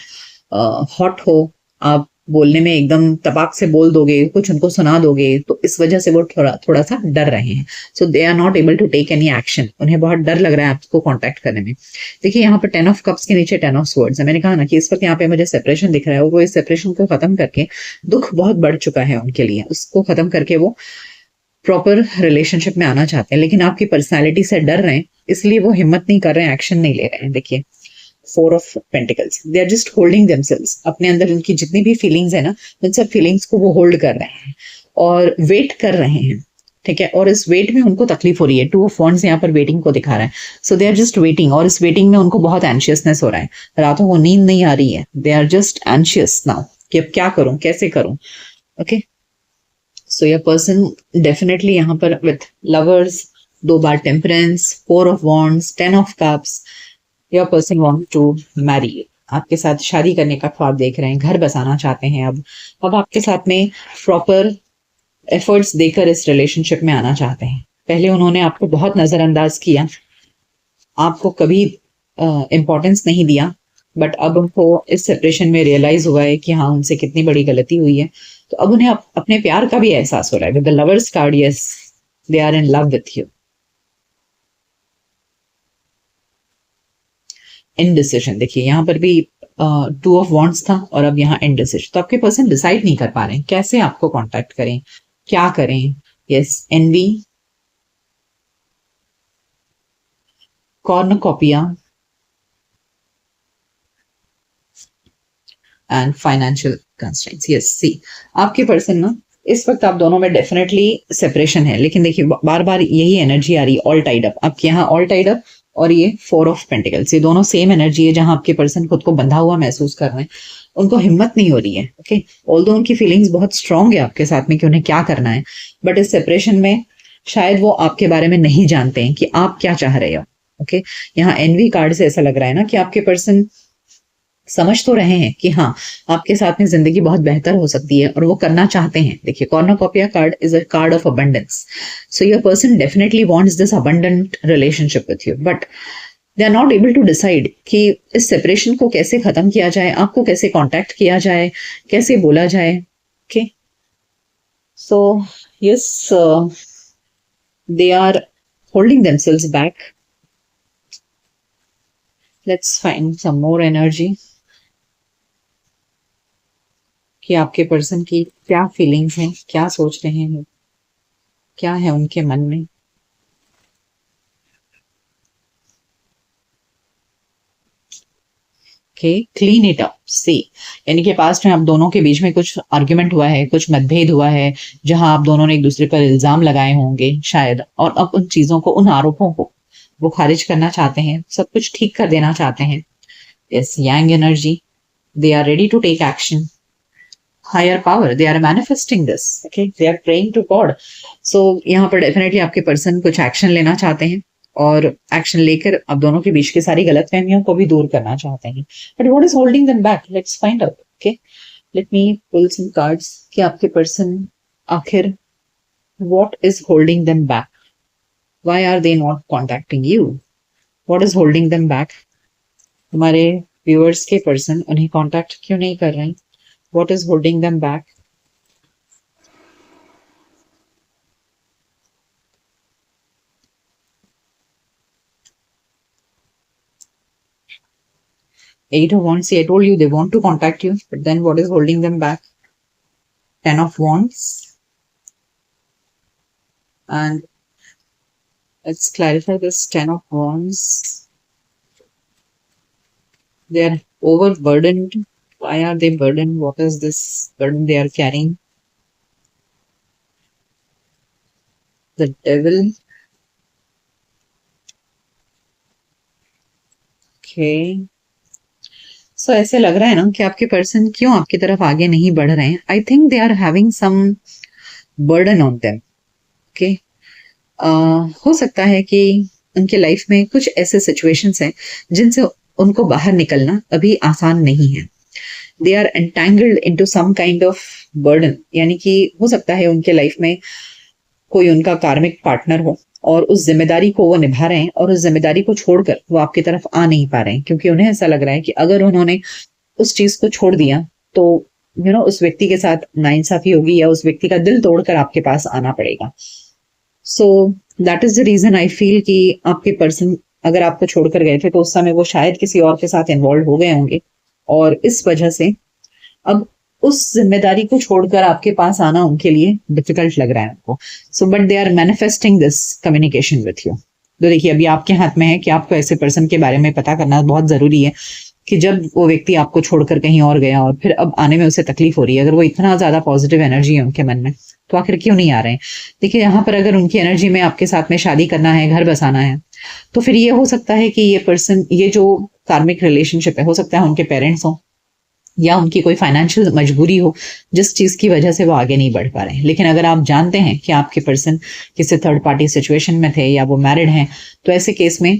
हॉट हो, आप बोलने में एकदम तपाक से बोल दोगे, कुछ उनको सुना दोगे, तो इस वजह से वो थोड़ा थोड़ा सा डर रहे हैं। So they are not able to take any action, उन्हें बहुत डर लग रहा है आपको कांटेक्ट करने में। देखिए यहाँ पर 10 ऑफ कप्स के नीचे 10 ऑफ स्वर्ड्स है। मैंने कहा ना कि इस वक्त यहाँ पे मुझे सेपरेशन दिख रहा है, वो इस सेपरेशन को खत्म करके, दुख बहुत बढ़ चुका है उनके लिए, उसको खत्म करके वो प्रॉपर रिलेशनशिप में आना चाहते हैं, लेकिन आपकी पर्सनैलिटी से डर रहे हैं, इसलिए वो हिम्मत नहीं कर रहे हैं, एक्शन नहीं ले रहे हैं। देखिए 4 of pentacles, they are just holding themselves, अपने अंदर उनकी जितनी भी फीलिंग्स है ना, उन सब फीलिंग्स को वो होल्ड कर रहे हैं और वेट कर रहे हैं। ठीक है, और इस वेट में उनको तकलीफ हो रही है। 2 ऑफ वॉन्ड्स यहाँ पर वेटिंग को दिखा रहा है। So they are just waiting, और इस वेटिंग में उनको बहुत एंशियसनेस हो रहा है, रातों को नींद नहीं आ रही है। They are just anxious now कि अब क्या करूं, कैसे करूं। Okay, so your person definitely यहाँ पर विथ लवर्स, 2 बार temperance, 4 of wands, 10 of cups, your person want to marry, आपके साथ शादी करने का ख्वाब देख रहे हैं, घर बसाना चाहते हैं। अब आपके साथ में प्रॉपर एफर्ट्स देकर इस रिलेशनशिप में आना चाहते हैं। पहले उन्होंने आपको बहुत नजरअंदाज किया, आपको कभी इम्पोर्टेंस नहीं दिया, बट अब उनको इस सेपरेशन में रियलाइज हुआ है कि हाँ, उनसे कितनी बड़ी गलती हुई है। तो अब उन्हें अपने प्यार का भी एहसास हो रहा है। With the lovers card, yes, they are in love with you. Indecision, देखिए यहाँ पर भी 2 ऑफ वॉन्ड्स था और अब यहाँ इनडिसीजन। तो आपके पर्सन डिसाइड नहीं कर पा रहे हैं कैसे आपको कांटेक्ट करें, क्या करें। Yes, envy, cornucopia and financial constraints. Yes, see आपके पर्सन ना, इस वक्त आप दोनों में डेफिनेटली सेपरेशन है, लेकिन देखिए बार बार यही एनर्जी आ रही है, ऑल टाइड अप। आपके यहाँ ऑल टाइड अप और ये 4 ऑफ पेंटिकल्स, ये दोनों सेम एनर्जी है, जहां आपके पर्सन खुद को बंधा हुआ महसूस कर रहे हैं। उनको हिम्मत नहीं हो रही है। ओके, ऑल्दो उनकी फीलिंग्स बहुत स्ट्रांग है आपके साथ में कि उन्हें क्या करना है, बट इस सेपरेशन में शायद वो आपके बारे में नहीं जानते हैं कि आप क्या चाह रहे हो। ओके, यहाँ एनवी कार्ड से ऐसा लग रहा है ना कि आपके पर्सन समझ तो रहे हैं कि हाँ, आपके साथ में जिंदगी बहुत बेहतर हो सकती है और वो करना चाहते हैं। देखिए cornucopia card is a card of abundance, so your person definitely wants this abundant relationship with you, but they are not able to decide कि इस सेपरेशन को कैसे खत्म किया जाए, आपको कैसे कांटेक्ट किया जाए, कैसे बोला जाए। Okay, so yes, they are holding themselves back. Let's find some more energy कि आपके पर्सन की क्या फीलिंग्स हैं, क्या सोच रहे हैं, क्या है उनके मन में। क्लीन इट अप, सी, यानी कि पास्ट में आप दोनों के बीच में कुछ आर्ग्यूमेंट हुआ है, कुछ मतभेद हुआ है, जहां आप दोनों ने एक दूसरे पर इल्जाम लगाए होंगे शायद, और अब उन चीजों को, उन आरोपों को वो खारिज करना चाहते हैं, सब कुछ ठीक कर देना चाहते हैं। Yes, yang energy, they are ready to take action. Higher power, they are manifesting this. Okay, they are praying to God. So यहाँ पर डेफिनेटली आपके पर्सन कुछ एक्शन लेना चाहते हैं और एक्शन लेकर अब दोनों के बीच की सारी गलतफहमियों को भी दूर करना चाहते हैं। But what is holding them back, let's find out. Okay, let me pull some cards कि आपके पर्सन आखिर what is holding them back, why are they not contacting you, what is holding them back. हमारे viewers के person उन्हें contact क्यों नहीं कर रहे हैं, what is holding them back. Eight of Wands, see, I told you they want to contact you, but then what is holding them back? 10 of Wands. And let's clarify this 10 of Wands. They are overburdened. Why are they burdened? What is this burden they are carrying? The Devil. Okay. सो ऐसे लग रहा है ना कि आपके person क्यों आपकी तरफ आगे नहीं बढ़ रहे हैं। I think they are having some burden on them. Okay, हो सकता है कि उनके लाइफ में कुछ ऐसे सिचुएशंस हैं जिनसे उनको बाहर निकलना अभी आसान नहीं है। They are entangled into some kind of burden, यानी कि हो सकता है उनके लाइफ में कोई उनका कार्मिक पार्टनर हो और उस जिम्मेदारी को वो निभा रहे हैं और उस जिम्मेदारी को छोड़कर वो आपकी तरफ आ नहीं पा रहे हैं, क्योंकि उन्हें ऐसा लग रहा है कि अगर उन्होंने उस चीज को छोड़ दिया तो उस व्यक्ति के साथ नाइंसाफी होगी या उस व्यक्ति का दिल तोड़कर आपके पास आना पड़ेगा। So that is the reason I feel कि आपके पर्सन अगर आपको छोड़कर गए थे तो उस समय वो शायद किसी और के साथ इन्वॉल्व हो गए होंगे, और इस वजह से अब उस जिम्मेदारी को छोड़कर आपके पास आना उनके लिए डिफिकल्ट लग रहा है उनको। So but they are manifesting this communication with you. तो देखिए, अभी आपके हाथ में है कि आपको ऐसे पर्सन के बारे में पता करना बहुत जरूरी है कि जब वो व्यक्ति आपको छोड़कर कहीं और गया और फिर अब आने में उसे तकलीफ हो रही है, अगर वो इतना ज्यादा पॉजिटिव एनर्जी है उनके मन में, तो आखिर क्यों नहीं आ रहे हैं। देखिए, यहाँ पर अगर उनकी एनर्जी में आपके साथ में शादी करना है, घर बसाना है, तो फिर ये हो सकता है कि ये पर्सन, ये जो कार्मिक रिलेशनशिप है, हो सकता है उनके पेरेंट्स हो या उनकी कोई फाइनेंशियल मजबूरी हो जिस चीज की वजह से वो आगे नहीं बढ़ पा रहे हैं। लेकिन अगर आप जानते हैं कि आपके पर्सन किसी थर्ड पार्टी सिचुएशन में थे या वो मैरिड हैं, तो ऐसे केस में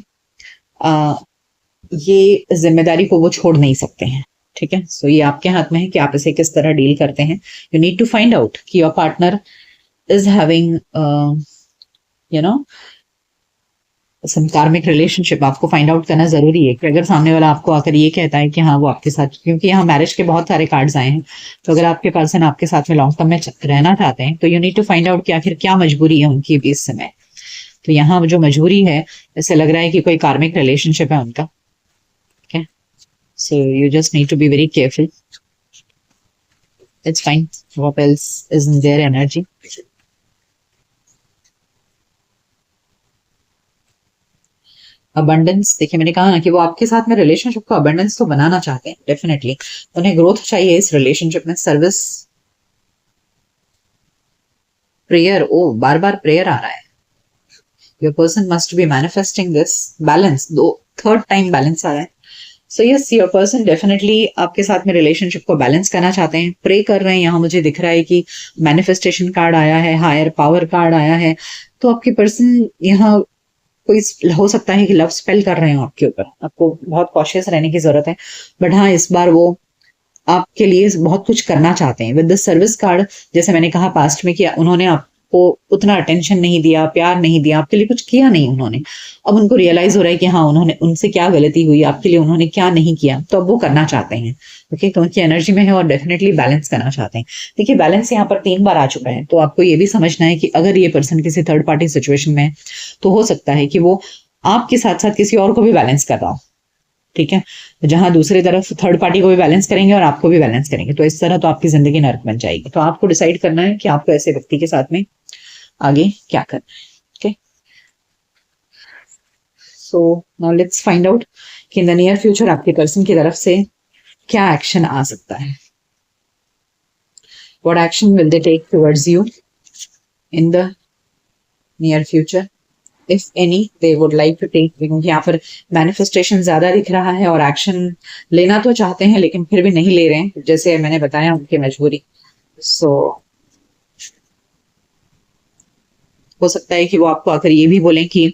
ये जिम्मेदारी को वो छोड़ नहीं सकते हैं। ठीक है, सो ये आपके हाथ में है कि आप इसे किस तरह डील करते हैं। You need to find out कि your partner is having some karmic relationship. आपको फाइंड आउट करना जरूरी है कि अगर सामने वाला आपको आकर ये कहता है कि हाँ वो आपके साथ, क्योंकि यहाँ मैरिज के बहुत सारे कार्ड्स आए हैं, तो अगर आपके पर्सन आपके साथ में लॉन्ग टर्म में रहना चाहते हैं तो you need to find out कि आखिर क्या मजबूरी है उनकी भी इस समय। तो यहाँ जो मजबूरी है, ऐसे लग रहा है कि कोई कार्मिक रिलेशनशिप है उनका। ठीक है, so you just need to be very careful. It's fine, what else is in their energy. Abundance, देखिए मैंने कहा ना कि वो आपके साथ में रिलेशनशिप को अबंडेंस तो बनाना चाहते हैं डेफिनेटली, उन्हें ग्रोथ चाहिए इस रिलेशनशिप में। सर्विस, प्रेयर, ओ बार बार प्रेयर आ रहा है। Your person must be manifesting this balance, दो थर्ड टाइम बैलेंस आ रहा है। सो यस, योर पर्सन डेफिनेटली आपके साथ में रिलेशनशिप को बैलेंस करना चाहते हैं, प्रे कर रहे हैं। यहाँ मुझे दिख रहा है कि मैनिफेस्टेशन कार्ड आया है, हायर पावर कार्ड आया है, तो आपके पर्सन यहाँ कोई हो सकता है कि लव स्पेल कर रहे हो आपके ऊपर। आपको बहुत कॉशियस रहने की जरूरत है, बट हाँ इस बार वो आपके लिए बहुत कुछ करना चाहते हैं। विद द सर्विस कार्ड, जैसे मैंने कहा पास्ट में कि उन्होंने आपको उतना अटेंशन नहीं दिया, प्यार नहीं दिया, आपके लिए कुछ किया नहीं उन्होंने, अब उनको रियलाइज हो रहा है कि हाँ उन्होंने, उनसे क्या गलती हुई, आपके लिए उन्होंने क्या नहीं किया, तो अब वो करना चाहते हैं। ओके, तो उनकी एनर्जी में है और डेफिनेटली बैलेंस करना चाहते हैं। देखिए, बैलेंस यहाँ पर 3 बार आ चुका है, तो आपको ये भी समझना है कि अगर ये पर्सन किसी थर्ड पार्टी सिचुएशन में है, तो हो सकता है कि वो आपके साथ साथ किसी और को भी बैलेंस कर रहा हो। ठीक है, जहां दूसरी तरफ थर्ड पार्टी को भी बैलेंस करेंगे और आपको भी बैलेंस करेंगे, तो इस तरह तो आपकी जिंदगी नर्क बन जाएगी। तो आपको डिसाइड करना है कि आपको ऐसे व्यक्ति के साथ में आगे क्या करना है। Okay, so now let's find out कि इन द नियर फ्यूचर आपके पर्सन की तरफ से क्या एक्शन आ सकता है। What action will they take towards you in the near future, if any they would like to take. यहाँ पर मैनिफेस्टेशन ज्यादा दिख रहा है और एक्शन लेना तो चाहते हैं लेकिन फिर भी नहीं ले रहे हैं, जैसे मैंने बताया उनकी मजबूरी। सो हो सकता है कि वो आपको आकर ये भी बोलें कि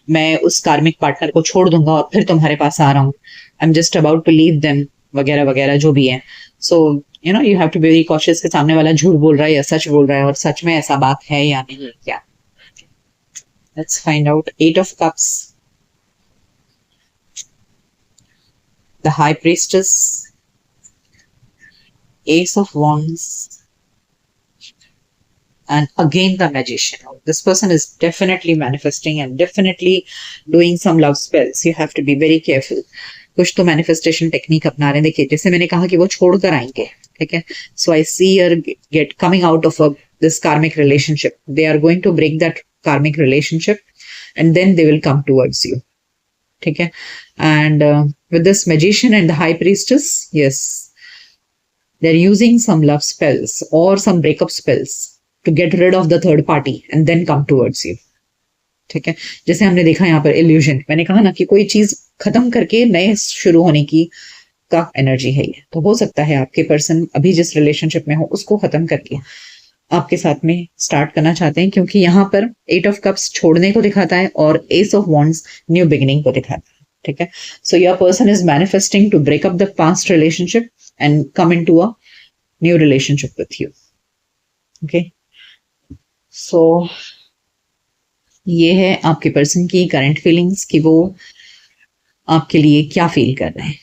मैं उस कार्मिक पार्टनर को छोड़ दूंगा और फिर तुम्हारे पास आ रहा हूँ, I am just about to leave them, वगैरह वगैरह जो भी है। So you have to be very cautious कि सामने वाला झूठ बोल रहा है या सच बोल रहा है, और सच में ऐसा बात है या नहीं क्या। Let's find out. 8 of Cups, the High Priestess, Ace of Wands, and again the Magician. This person is definitely manifesting and definitely doing some love spells. You have to be very careful. कुछ तो manifestation technique अपना रहे हैं। देखिए, जैसे मैंने कहा कि वो छोड़कर आएंगे, ठीक है। So I see your get coming out of this karmic relationship. They are going to break that karmic relationship and then they will come towards you. ठीक है, and with this magician and the high priestess, yes, they're using some love spells or some breakup spells to get rid of the third party and then come towards you. ठीक है, जैसे हमने देखा यहाँ पर illusion, मैंने कहा ना कि कोई चीज खत्म करके नए शुरू होने की का एनर्जी है ये। तो हो सकता है आपके पर्सन अभी जिस रिलेशनशिप में हो उसको खत्म करके आपके साथ में स्टार्ट करना चाहते हैं, क्योंकि यहाँ पर 8 ऑफ कप्स छोड़ने को दिखाता है और Ace of wands new beginning को दिखाता है। ठीक है, so your person is manifesting to break up the past relationship and come into a new relationship with you. Okay, so ये है आपके पर्सन की करंट फीलिंग्स कि वो आपके लिए क्या फील कर रहे हैं।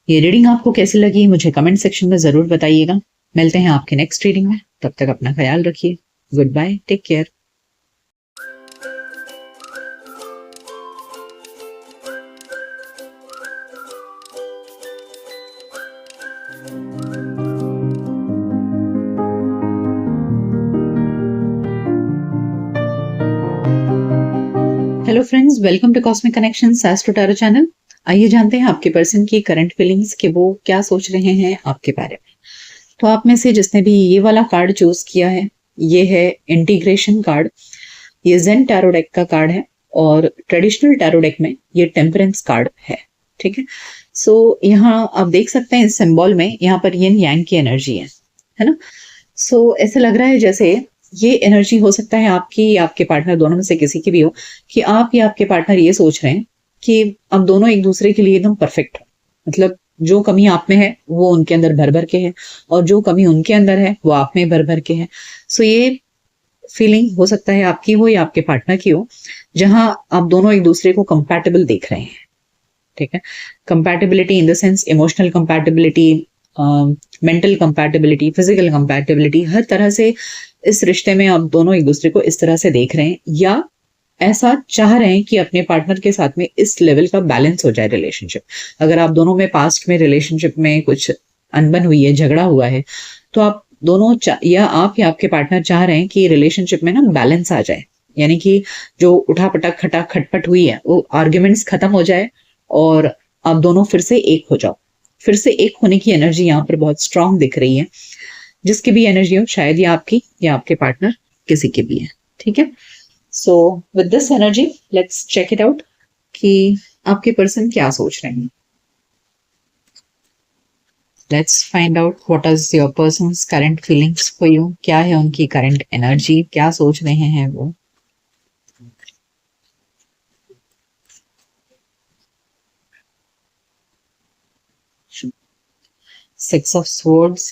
ये रीडिंग आपको कैसी लगी मुझे कमेंट सेक्शन में जरूर बताइएगा। मिलते हैं आपके नेक्स्ट रीडिंग में, तब तक अपना ख्याल रखिए। Good bye, take care. Hello friends, welcome to cosmic connections astro tarot channel. आइए जानते हैं आपके पर्सन की करंट फीलिंग्स कि वो क्या सोच रहे हैं आपके बारे में। तो आप में से जिसने भी ये वाला कार्ड चूज किया है, ये है इंटीग्रेशन कार्ड। ये जेन टैरो डेक का कार्ड है और ट्रेडिशनल टैरो डेक में ये टेम्परेंस कार्ड है। ठीक है, सो यहाँ आप देख सकते हैं इस सिंबल में यहाँ पर यिन यांग की एनर्जी है ना। सो ऐसे लग रहा है जैसे ये एनर्जी हो सकता है आपकी या आपके पार्टनर, दोनों में से किसी की भी हो, कि आप या आपके पार्टनर ये सोच रहे हैं कि अब दोनों एक दूसरे के लिए एकदम परफेक्ट हो। मतलब जो कमी आप में है वो उनके अंदर भर भर के है और जो कमी उनके अंदर है वो आप में भर भर के है। सो ये फीलिंग हो सकता है आपकी हो या आपके पार्टनर की हो, जहां आप दोनों एक दूसरे को कंपैटिबल देख रहे हैं। ठीक है, compatibility in the sense emotional compatibility, mental compatibility, physical compatibility, हर तरह से इस रिश्ते में आप दोनों एक दूसरे को इस तरह से देख रहे हैं या ऐसा चाह रहे हैं कि अपने पार्टनर के साथ में इस लेवल का बैलेंस हो जाए रिलेशनशिप। अगर आप दोनों में पास्ट में रिलेशनशिप में कुछ अनबन हुई है, झगड़ा हुआ है, तो आप दोनों या आपके पार्टनर चाह रहे हैं कि रिलेशनशिप में ना बैलेंस आ जाए, यानी कि जो उठा पटक खटा खटपट हुई है वो आर्ग्यूमेंट्स खत्म हो जाए और आप दोनों फिर से एक हो जाओ। फिर से एक होने की एनर्जी यहाँ पर बहुत स्ट्रांग दिख रही है। जिसकी भी एनर्जी हो, शायद ये आपकी या आपके पार्टनर किसी की भी है। ठीक है, so with this energy let's check it out कि आपके पर्सन क्या सोच रहे हैं। Let's find out what is your person's current feelings for you. क्या है उनकी करंट एनर्जी, क्या सोच रहे हैं वो। Six of swords,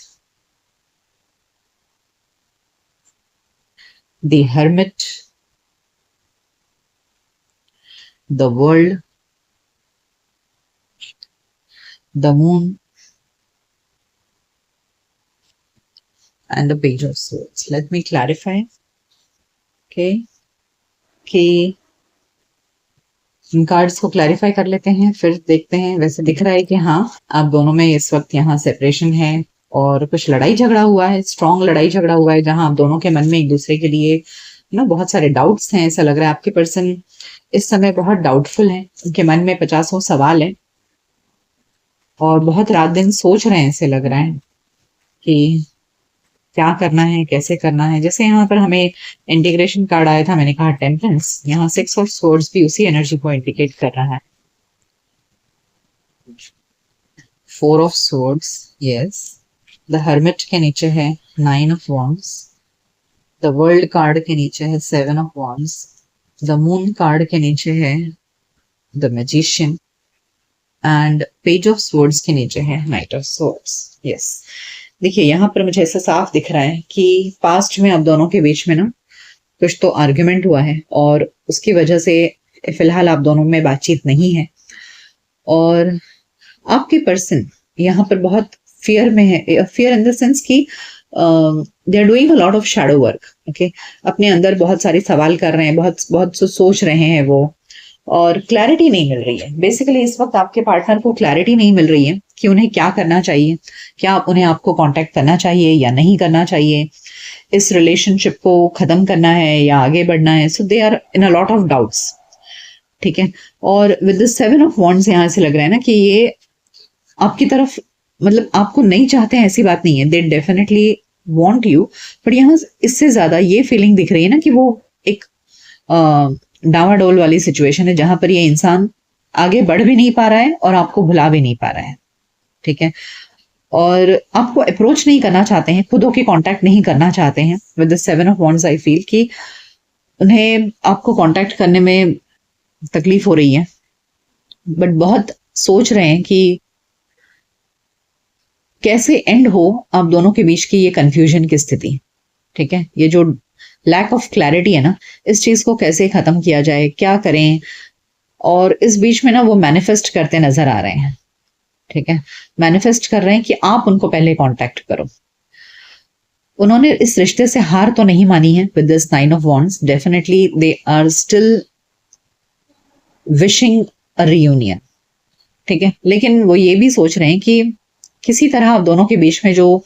the hermit, the world, the moon, and the page of swords. Let me clarify. Okay, कि इन cards को क्लैरिफाई कर लेते हैं, फिर देखते हैं। वैसे दिख रहा है कि हाँ, आप दोनों में इस वक्त यहाँ सेपरेशन है और कुछ लड़ाई झगड़ा हुआ है, स्ट्रॉन्ग लड़ाई झगड़ा हुआ है, जहां आप दोनों के मन में एक दूसरे के लिए ना बहुत सारे डाउट्स हैं। ऐसा लग रहा है आपके पर्सन इस समय बहुत डाउटफुल हैं, उनके मन में 50 सवाल है और बहुत रात दिन सोच रहे हैं। ऐसे लग रहा है कि क्या करना है, कैसे करना है। जैसे यहाँ पर हमें इंटीग्रेशन कार्ड आया था, मैंने कहा टेम्परेंस, यहाँ सिक्स ऑफ स्वॉर्ड्स भी उसी एनर्जी को इंडिकेट कर रहा है। Four of swords, yes. The hermit के नीचे है nine of wands, the world card के नीचे है seven of wands, the moon card के नीचे है the magician and page of swords के नीचे है नाइट ऑफ स्वॉर्ड्स। यस, देखिए यहाँ पर मुझे ऐसा साफ दिख रहा है कि पास्ट में आप दोनों के बीच में ना कुछ तो आर्ग्यूमेंट हुआ है और उसकी वजह से फिलहाल आप दोनों में बातचीत नहीं है और आपके पर्सन यहाँ पर बहुत फियर में है। फियर इन द सेंस कि they are doing a lot of shadow work. Okay, अपने अंदर बहुत सारे सवाल कर रहे हैं, बहुत सोच रहे हैं वो, और क्लैरिटी नहीं मिल रही है। बेसिकली इस वक्त आपके पार्टनर को क्लैरिटी नहीं मिल रही है कि उन्हें क्या करना चाहिए, क्या उन्हें आपको कांटेक्ट करना चाहिए या नहीं करना चाहिए, इस रिलेशनशिप को खत्म करना है या आगे बढ़ना है। So they are in a lot of doubts. ठीक है, और with the seven of wands यहाँ से लग रहा है ना कि ये आपकी तरफ, मतलब आपको नहीं चाहते हैं ऐसी बात नहीं है, they definitely want you, but यहाँ इससे ज्यादा ये फीलिंग दिख रही है ना कि वो एक डावाडोल वाली सिचुएशन है जहां पर ये इंसान आगे बढ़ भी नहीं पा रहा है और आपको भुला भी नहीं पा रहा है। ठीक है, और आपको अप्रोच नहीं करना चाहते हैं, खुद होके कांटेक्ट नहीं करना चाहते हैं। With the 7 of Wands I feel कि उन्हें आपको कांटेक्ट करने में तकलीफ हो रही है, बट बहुत सोच रहे हैं कि कैसे एंड हो आप दोनों के बीच की ये कंफ्यूजन की स्थिति। ठीक है, ये जो लैक ऑफ क्लैरिटी है ना, इस चीज को कैसे खत्म किया जाए, क्या करें। और इस बीच में ना वो मैनिफेस्ट करते नजर आ रहे हैं। ठीक है, मैनिफेस्ट कर रहे हैं कि आप उनको पहले कांटेक्ट करो। उन्होंने इस रिश्ते से हार तो नहीं मानी है with this 9 of Wands। Definitely they are still wishing a reunion. ठीक है, लेकिन वो ये भी सोच रहे हैं कि किसी तरह आप दोनों के बीच में जो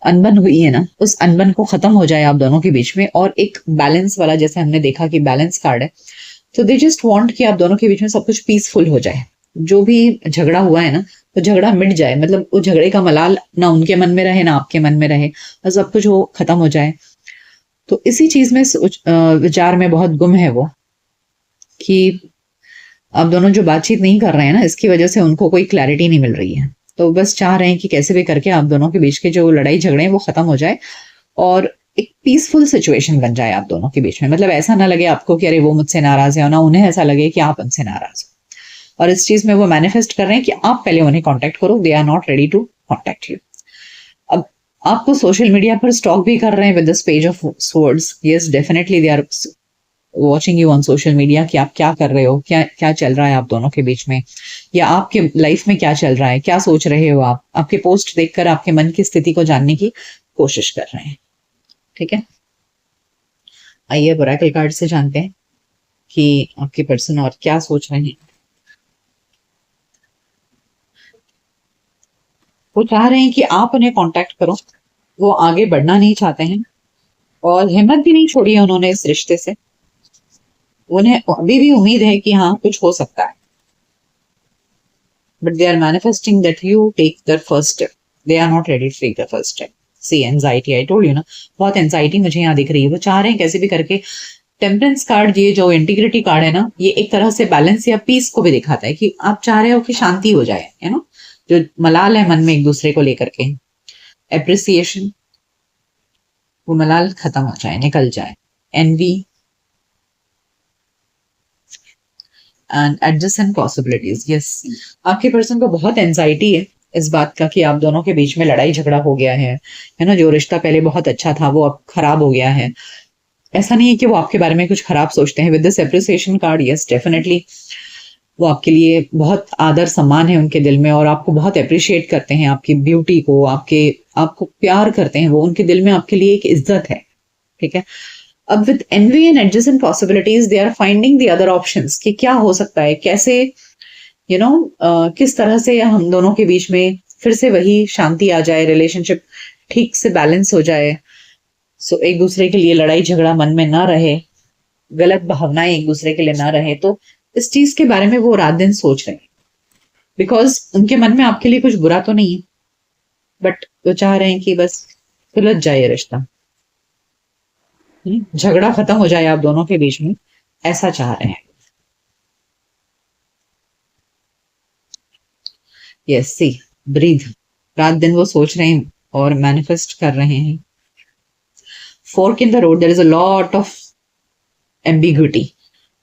अनबन हुई है ना, उस अनबन को खत्म हो जाए आप दोनों के बीच में, और एक बैलेंस वाला, जैसे हमने देखा कि बैलेंस कार्ड है, तो दे जस्ट वांट कि आप दोनों के बीच में सब कुछ पीसफुल हो जाए। जो भी झगड़ा हुआ है ना, तो झगड़ा मिट जाए, मतलब वो झगड़े का मलाल ना उनके मन में रहे ना आपके मन में रहे, और सब कुछ वो खत्म हो जाए। तो इसी चीज में विचार में बहुत गुम है वो, कि आप दोनों जो बातचीत नहीं कर रहे हैं ना, इसकी वजह से उनको कोई क्लैरिटी नहीं मिल रही है। तो बस चाह रहे हैं कि कैसे भी करके आप दोनों के बीच के जो लड़ाई झगड़े हैं वो खत्म हो जाए, और एक पीसफुल सिचुएशन बन जाए आप दोनों के बीच में। मतलब ऐसा ना लगे आपको कि अरे वो मुझसे नाराज है, और ना उन्हें ऐसा लगे कि आप उनसे नाराज हो। और इस चीज में वो मैनिफेस्ट कर रहे हैं कि आप पहले उन्हें कांटेक्ट करो, they are not ready to contact you. अब आपको सोशल मीडिया पर स्टॉक भी कर रहे हैं with this page of swords. Yes, definitely they are watching you on social media कि आप क्या कर रहे हो, क्या क्या चल रहा है आप दोनों के बीच में, या आपके लाइफ में क्या चल रहा है, क्या सोच रहे हो आप। आपके पोस्ट देखकर आपके मन की स्थिति को जानने की कोशिश कर रहे हैं। ठीक है, आइए अब ओरेकल कार्ड से जानते हैं कि आपके पर्सन और क्या सोच रहे हैं। वो चाह रहे हैं कि आप उन्हें कांटेक्ट करो। वो आगे बढ़ना नहीं चाहते हैं, और हिम्मत भी नहीं छोड़ी है उन्होंने इस रिश्ते से। उन्हें अभी भी उम्मीद है कि हाँ कुछ हो सकता है, but they are manifesting that you take the first step. They are not ready to take the first step. See anxiety, I told you ना, बहुत एंजाइटी मुझे यहाँ दिख रही है। वो चाह रहे हैं कैसे भी करके। टेम्परेंस कार्ड, ये जो इंटीग्रिटी कार्ड है ना, ये एक तरह से बैलेंस या पीस को भी दिखाता है, कि आप चाह रहे हो कि शांति हो जाए, है ना, जो मलाल है मन में एक दूसरे को लेकर के, एप्रिसिएशन, वो मलाल खत्म हो जाए, निकल जाए। Envy and adjacent possibilities. Yes, आपके पर्सन को बहुत एंजाइटी है इस बात का कि आप दोनों के बीच में लड़ाई झगड़ा हो गया है ना। जो रिश्ता पहले बहुत अच्छा था वो अब खराब हो गया है। ऐसा नहीं है कि वो आपके बारे में कुछ खराब सोचते हैं। With this appreciation card, yes definitely वो आपके लिए बहुत आदर सम्मान है उनके दिल में, और आपको बहुत अप्रिशिएट करते हैं, आपकी ब्यूटी को, आपको प्यार करते हैं वो। उनके दिल में आपके लिए एक इज्जत है। ठीक है, अब with envy and adjacent possibilities they are finding the other options कि क्या हो सकता है, कैसे किस तरह से हम दोनों के बीच में फिर से वही शांति आ जाए, रिलेशनशिप ठीक से बैलेंस हो जाए। सो एक दूसरे के लिए लड़ाई झगड़ा मन में ना रहे, गलत भावनाएं एक दूसरे के लिए ना रहे। तो इस चीज के बारे में वो रात दिन सोच रहे हैं, बिकॉज उनके मन में आपके लिए कुछ बुरा तो नहीं है, बट वो चाह रहे हैं कि बस सुलझ जाए ये रिश्ता, झगड़ा खत्म हो जाए आप दोनों के बीच में, ऐसा चाह रहे हैं। यस, सी, ब्रीथ। रात दिन वो सोच रहे हैं और मैनिफेस्ट कर रहे हैं। Fork in the road, there is a lot of ambiguity,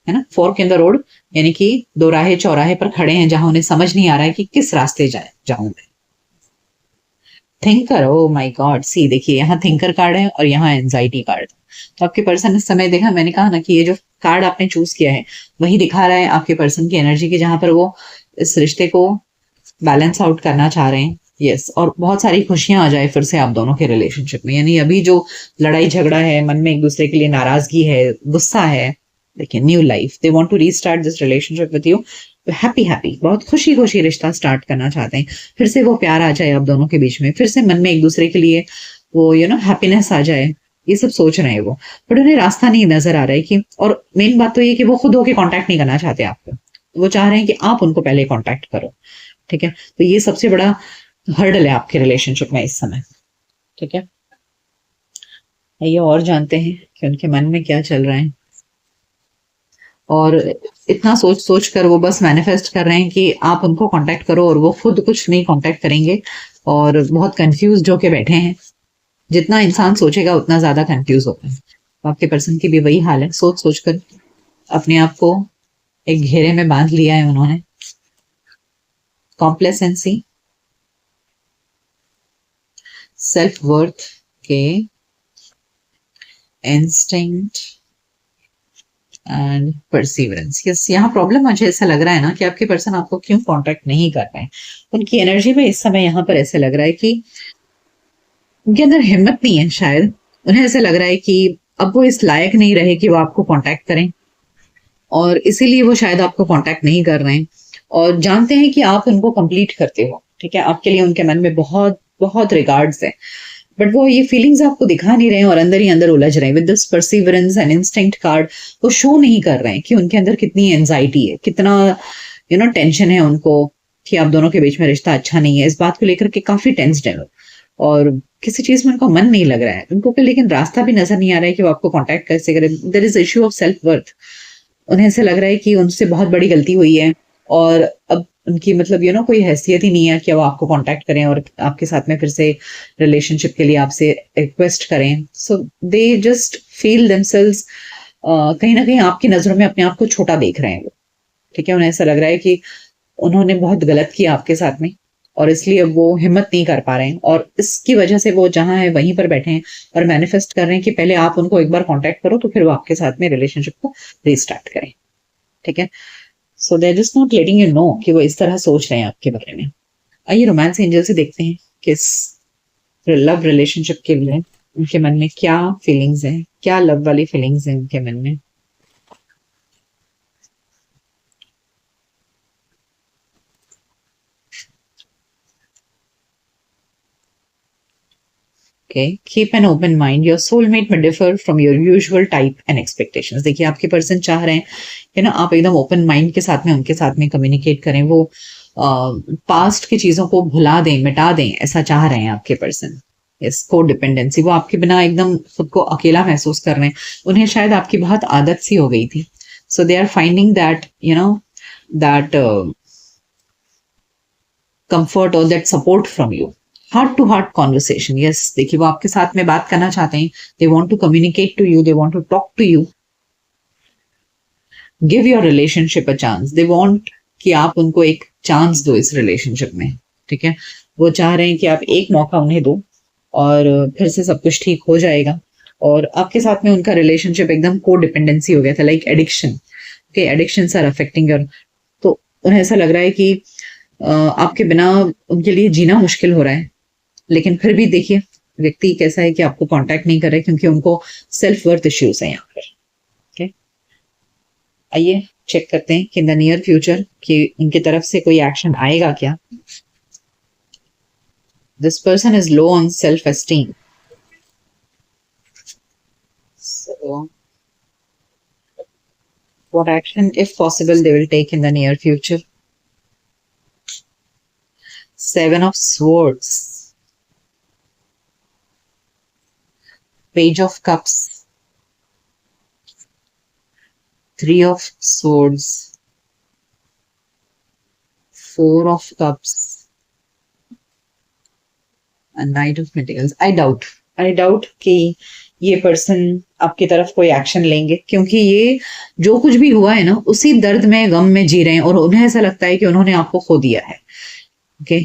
है ना। फोर्क इन द रोड यानी कि दो राहे चौराहे पर खड़े हैं, जहां उन्हें समझ नहीं आ रहा है कि किस रास्ते जाऊं मैं। थिंकर, ओ माय गॉड, सी देखिए, यहाँ थिंकर कार्ड है और यहाँ एंजाइटी कार्ड। तो आपके पर्सन इस समय, देखा मैंने कहा ना कि ये जो कार्ड आपने चूज किया है वही दिखा रहा है आपके पर्सन की एनर्जी की, जहां पर वो इस रिश्ते को बैलेंस आउट करना चाह रहे हैं। यस, और बहुत सारी खुशियां आ जाए फिर से आप दोनों के रिलेशनशिप में। यानी अभी जो लड़ाई झगड़ा है, मन में एक दूसरे के लिए नाराजगी है, गुस्सा है, देखिए new life, they want to restart this relationship with you. Happy happy, बहुत खुशी खुशी रिश्ता स्टार्ट करना चाहते हैं। फिर से वो प्यार आ जाए आप दोनों के बीच में, फिर से मन में एक दूसरे के लिए वो हैप्पीनेस आ जाए। ये सब सोच रहे हैं वो, बट उन्हें रास्ता नहीं नजर आ रहा है कि, और मेन बात तो ये कि वो खुद होके कांटेक्ट नहीं करना चाहते आपको। वो चाह रहे हैं कि आप उनको पहले कांटेक्ट करो। ठीक है, तो ये सबसे बड़ा हर्डल है आपके रिलेशनशिप में इस समय। ठीक है, आइए और जानते हैं कि उनके मन में क्या चल रहा है। और इतना सोच सोच कर वो बस मैनिफेस्ट कर रहे हैं कि आप उनको कांटेक्ट करो, और वो खुद कुछ नहीं कांटेक्ट करेंगे। और बहुत कंफ्यूज होके बैठे हैं। जितना इंसान सोचेगा उतना ज्यादा कंफ्यूज होता है। तो आपके पर्सन की भी वही हाल है, सोच सोच कर अपने आप को एक घेरे में बांध लिया है उन्होंने। कॉम्प्लेसेंसी, सेल्फ वर्थ के, इंस्टिंक्ट एंड परसिवरेंस। यस, यहाँ प्रॉब्लम मुझे ऐसा लग रहा है ना कि आपके पर्सन आपको क्यों कांटेक्ट नहीं कर रहे हैं। उनकी एनर्जी में इस समय यहाँ पर ऐसे लग रहा है कि उनके अंदर हिम्मत नहीं है शायद। उन्हें ऐसे लग रहा है कि अब वो इस लायक नहीं रहे कि वो आपको कांटेक्ट करें, और इसीलिए वो शायद आपको कांटेक्ट नहीं कर रहे हैं। और जानते हैं कि आप उनको कंप्लीट करते हो, ठीक है, आपके लिए उनके मन में बहुत बहुत रिगार्ड्स है, बट वो ये फीलिंग्स आपको दिखा नहीं रहे हैं और अंदर ही अंदर उलझ रहे हैं। With this perseverance and instinct card वो शो नहीं कर रहे हैं कि उनके अंदर कितनी एंजाइटी है, कितना टेंशन है उनको कि आप दोनों के बीच में रिश्ता अच्छा नहीं है। इस बात को लेकर के काफी टेंस्ड है वो, और किसी चीज में उनका मन नहीं लग रहा है उनको, लेकिन रास्ता भी नजर नहीं आ रहा है कि वो आपको कांटेक्ट कैसे करें। There is issue of self worth. उन्हें ऐसे लग रहा है कि उनसे बहुत बड़ी गलती हुई है, और अब उनकी मतलब कोई हैसियत ही नहीं है कि वो आपको कांटेक्ट करें और आपके साथ में फिर से रिलेशनशिप के लिए आपसे रिक्वेस्ट करें। सो दे जस्ट फील देमसेल्व्स कहीं ना कहीं आपकी नजरों में अपने आप को छोटा देख रहे हैं वो, ठीक है। उन्हें ऐसा लग रहा है कि उन्होंने बहुत गलत किया आपके साथ में, और इसलिए अब वो हिम्मत नहीं कर पा रहे हैं, और इसकी वजह से वो जहां है वहीं पर बैठे हैं और मैनिफेस्ट कर रहे हैं कि पहले आप उनको एक बार कांटेक्ट करो तो फिर वो आपके साथ में रिलेशनशिप को रीस्टार्ट करें, ठीक है। So they are just not letting you know कि वो इस तरह सोच रहे हैं आपके बारे में। आइए रोमांस एंजल से देखते हैं किस लव रिलेशनशिप के लिए उनके मन में क्या फीलिंग्स हैं, क्या लव वाली फीलिंग्स हैं उनके मन में। Okay, keep an open mind. Your soulmate may differ from your usual type and expectations. देखिए आपके पर्सन चाह रहे हैं कि ना आप एकदम ओपन माइंड के साथ में उनके साथ में कम्युनिकेट करें, वो पास्ट की चीजों को भुला दें, मिटा दें, ऐसा चाह रहे हैं आपके पर्सन। यस, को डिपेंडेंसी, वो आपके बिना एकदम खुद को अकेला महसूस कर रहे हैं। उन्हें शायद आपकी बहुत आदत सी हो गई थी। So they are finding that that comfort और that support from you. Heart to heart conversation, yes, देखिए वो आपके साथ में बात करना चाहते हैं। They want to communicate to you, they want to talk to you, give your relationship a chance. They want कि आप उनको एक चांस दो इस रिलेशनशिप में, ठीक है। वो चाह रहे हैं कि आप एक मौका उन्हें दो और फिर से सब कुछ ठीक हो जाएगा। और आपके साथ में उनका रिलेशनशिप एकदम को डिपेंडेंसी हो गया था, like addiction. Okay, addictions are affecting your. तो उन्हें ऐसा लग रहा है कि आपके बिना उनके लिए जीना मुश्किल हो रहा है, लेकिन फिर भी देखिए व्यक्ति कैसा है कि आपको कांटेक्ट नहीं कर रहे क्योंकि उनको सेल्फ वर्थ इश्यूज है यहाँ पर। ओके, आइए चेक करते हैं कि इन द नियर फ्यूचर कि इनकी तरफ से कोई एक्शन आएगा क्या। This person is low on self esteem, so what action if possible they will take in the near future? Seven of Swords, Page of Cups, Three of Swords, Four of Cups, and Knight of Pentacles. I doubt कि ये person आपकी तरफ कोई action लेंगे, क्योंकि ये जो कुछ भी हुआ है ना उसी दर्द में गम में जी रहे हैं, और उन्हें ऐसा लगता है कि उन्होंने आपको खो दिया है। ओके,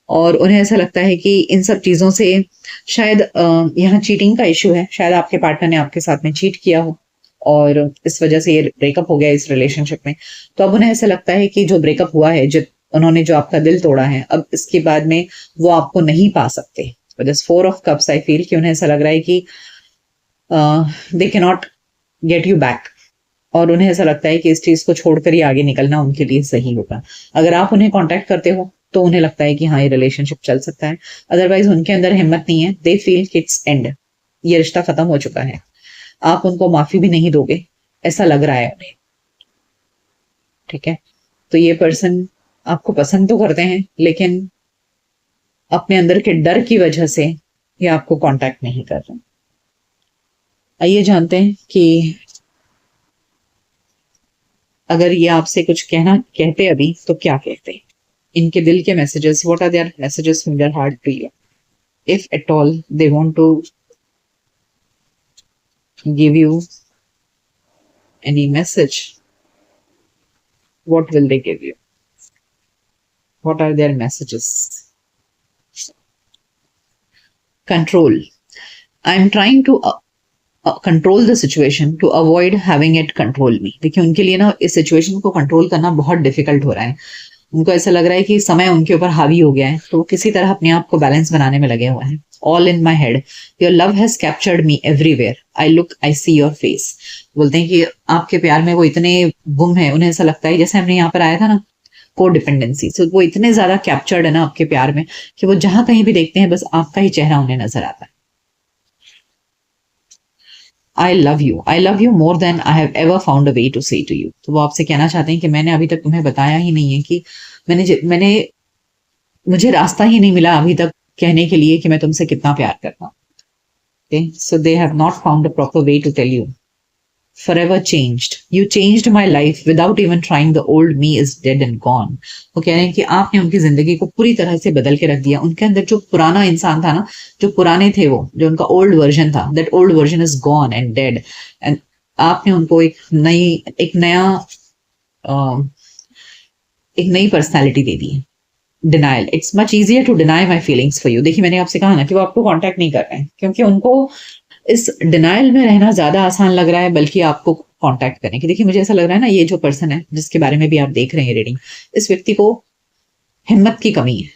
और उन्हें ऐसा लगता है कि इन सब चीजों से शायद यहाँ चीटिंग का इशू है, शायद आपके पार्टनर ने आपके साथ में चीट किया हो और इस वजह से ये ब्रेकअप हो गया इस रिलेशनशिप में। तो अब उन्हें ऐसा लगता है कि जो ब्रेकअप हुआ है, जो उन्होंने जो आपका दिल तोड़ा है, अब इसके बाद में वो आपको नहीं पा सकते। This four of cups I feel कि उन्हें ऐसा लग रहा है कि they can not get you back, और उन्हें ऐसा लगता है कि इस चीज को छोड़कर ही आगे निकलना उनके लिए सही होगा। अगर आप उन्हें कांटेक्ट करते हो तो उन्हें लगता है कि हाँ ये रिलेशनशिप चल सकता है, अदरवाइज उनके अंदर हिम्मत नहीं है। दे फील कि इट्स एंड, ये रिश्ता खत्म हो चुका है। आप उनको माफी भी नहीं दोगे ऐसा लग रहा है उन्हें, ठीक है। तो ये पर्सन आपको पसंद तो करते हैं, लेकिन अपने अंदर के डर की वजह से ये आपको कांटेक्ट नहीं कर रहे। आइए जानते हैं कि अगर ये आपसे कुछ कहते अभी तो क्या कहते। इनके दिल के messages, what are their messages from their heart to you, if at all they want to give you any message, what will they give you, what are their messages? Control. I'm trying to control the situation to avoid having it control me. देखिए उनके लिए ना इस situation को control करना बहुत difficult हो रहा है। उनको ऐसा लग रहा है कि समय उनके ऊपर हावी हो गया है, तो किसी तरह अपने आप को बैलेंस बनाने में लगे हुए हैं। All in my head, your love has captured me everywhere, I look I see your face. बोलते हैं कि आपके प्यार में वो इतने गुम है, उन्हें ऐसा लगता है जैसे हमने यहाँ पर आया था ना को डिपेंडेंसी, तो वो इतने ज्यादा कैप्चर्ड है ना आपके प्यार में कि वो जहां कहीं भी देखते हैं बस आपका ही चेहरा उन्हें नजर आता है। I love you more than I have ever found a way to say to you. तो वो आपसे कहना चाहते हैं कि मैंने अभी तक तुम्हें बताया ही नहीं है कि मैंने मुझे रास्ता ही नहीं मिला अभी तक कहने के लिए कि मैं तुमसे कितना प्यार करता हूँ। Okay? So they have not found a proper way to tell you. Forever changed. You changed my life without even trying. The old me is dead and gone. वो कह रहे हैं कि आपने उनकी जिंदगी को पूरी तरह से बदल के रख दिया। उनके अंदर जो पुराना इंसान था ना, जो पुराने थे वो, जो उनका ओल्ड वर्जन था, that old version is gone and dead. And आपने उनको एक नई पर्सनालिटी दे दी। Denial, it's much easier to deny my feelings for you. देखिए मैंने आपसे कहा ना कि वो आपको कांटेक्ट नहीं कर रहे हैं क्योंकि उनको इस डिनाइल में रहना ज्यादा आसान लग रहा है बल्कि आपको कांटेक्ट करने की। देखिए मुझे ऐसा लग रहा है ना, ये जो पर्सन है जिसके बारे में भी आप देख रहे हैं रीडिंग, इस व्यक्ति को हिम्मत की कमी है।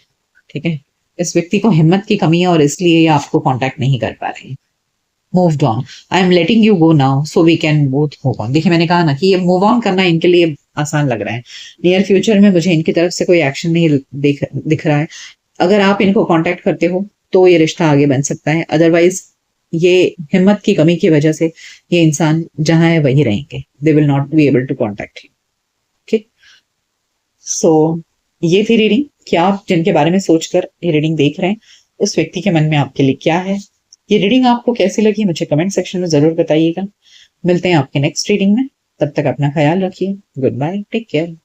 ठीक है, इस व्यक्ति को हिम्मत की कमी है और इसलिए ये आपको कांटेक्ट नहीं कर पा रहे हैं। Moved on, I am letting you go now so we can both move on. देखिए मैंने कहा ना कि ये मूव ऑन करना इनके लिए आसान लग रहा है। नियर फ्यूचर में मुझे इनकी तरफ से कोई एक्शन नहीं दिख रहा है। अगर आप इनको कांटेक्ट करते हो तो ये रिश्ता आगे बन सकता है, अदरवाइज ये हिम्मत की कमी की वजह से ये इंसान जहां है वही रहेंगे। They will not be able to contact you. ठीक, सो ये थी रीडिंग कि आप जिनके बारे में सोचकर ये रीडिंग देख रहे हैं उस व्यक्ति के मन में आपके लिए क्या है। ये रीडिंग आपको कैसी लगी मुझे कमेंट सेक्शन में जरूर बताइएगा। मिलते हैं आपके नेक्स्ट रीडिंग में, तब तक अपना ख्याल रखिए। Good bye, take care.